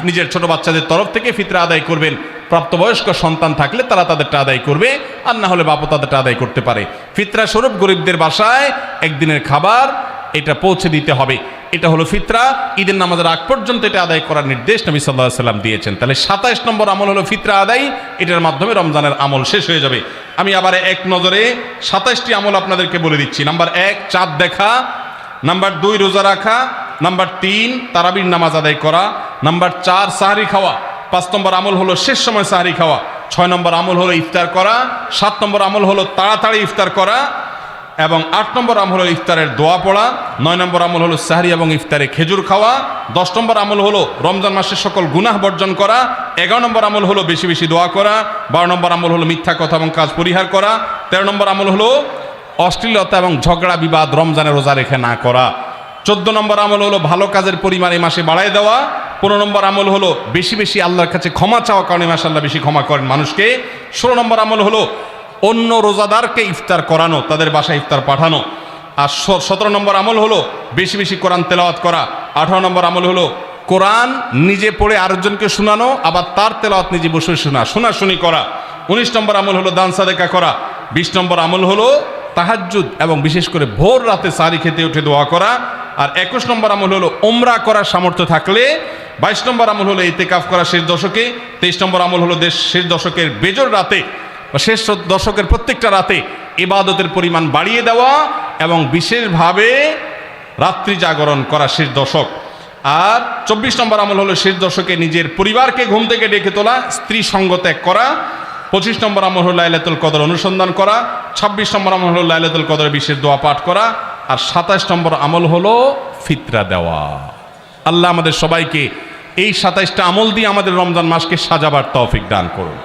নিজের ছোট বাচ্চাদের তরফ থেকে ফিতরা আদায় করবেন। প্রাপ্তবয়স্ক সন্তান থাকলে তারা তাদেরটা আদায় করবে, আর না হলে বাপও তাদেরটা আদায় করতে পারে। ফিতরা স্বরূপ গরিবদের বাসায় একদিনের খাবার এটা পৌঁছে দিতে হবে। এটা হলো ফিতরা। ঈদের নামাজের আগ পর্যন্ত এটা আদায় করার নির্দেশ নবী সাল্লাল্লাহু আলাইহি সাল্লাম দিয়েছেন। তাহলে 27 নম্বর আমল হলো ফিতরা আদায়। এটার মাধ্যমে রমজানের আমল শেষ হয়ে যাবে। আমি আবার এক নজরে 27টি আমল আপনাদেরকে বলে দিচ্ছি। নাম্বার 1 চাঁদ দেখা, নাম্বার 2 রোজা রাখা, নাম্বার 3 তারাবির নামাজ আদায় করা, নাম্বার 4 সাহরি খাওয়া, 5 নম্বর আমল হলো শেষ সময় সাহরি খাওয়া, 6 নম্বর আমল হলো ইফতার করা, 7 নম্বর আমল হলো তাড়াতাড়ি ইফতার করা, এবং 8 নম্বর আমল হলো ইফতারের দোয়া পড়া, 9 নম্বর আমল হলো সাহরি এবং ইফতারে খেজুর খাওয়া, 10 নম্বর আমল হলো রমজান মাসের সকল গুনাহ বর্জন করা, 11 নম্বর আমল হলো বেশি বেশি দোয়া করা, 12 নম্বর আমল হলো মিথ্যা কথা এবং কাজ পরিহার করা, 13 নম্বর আমল হলো অশ্লীলতা এবং ঝগড়া বিবাদ রমজানে রোজা রেখে না করা, 14 নম্বর আমল হলো ভালো কাজের পরিমাণ এই মাসে বাড়ায় দেওয়া, 15 নম্বর আমল হলো বেশি বেশি আল্লাহর কাছে ক্ষমা চাওয়া, কারণ এই মাসে আল্লাহ বেশি ক্ষমা করেন মানুষকে, 16 নম্বর আমল হলো অন্য রোজাদারকে ইফতার করানো, তাদের বাসায় ইফতার পাঠানো, আর 17 নম্বর আমল হলো বেশি বেশি কোরআন তেলাওয়াত করা, 18 নম্বর আমল হলো কোরআন নিজে পড়ে আরেকজনকে শোনানো, আবার তার তেলাওয়াত নিজে বসে শোনাশুনি করা, 19 নম্বর আমল হলো দান সাদেকা করা, 20 নম্বর আমল হলো তাহাজ্জুদ এবং বিশেষ করে ভোর রাতে সারি খেতে উঠে দোয়া করা, আর 21 নম্বর আমল হলো উমরা করার সামর্থ্য থাকলে 22 নম্বর আমল হলো ইতিকাফ করা শেষ দশকে। 23 নম্বর আমল হলো শেষ দশকের বেজর রাতে বা শেষ দশকের প্রত্যেকটা রাতে ইবাদতের পরিমাণ বাড়িয়ে দেওয়া এবং বিশেষভাবে রাত্রি জাগরণ করা শেষ দশক। আর 24 নম্বর আমল হলো শেষ দশকে নিজের পরিবারকে ঘুম থেকে ডেকে তোলা, স্ত্রী সঙ্গ ত্যাগ করা। 25 নম্বর আমল হলো লাইলাতুল কদর অনুসন্ধান করা। 26 নম্বর আমল হলো লাইলাতুল কদর বিশেষ দোয়া পাঠ করা। আর 27 নম্বর আমল হলো ফিতরা দেওয়া। আল্লাহ আমাদের সবাইকে এই 27টা আমল দিয়ে আমাদের রমজান মাসকে সাজাবার তৌফিক দান করুন।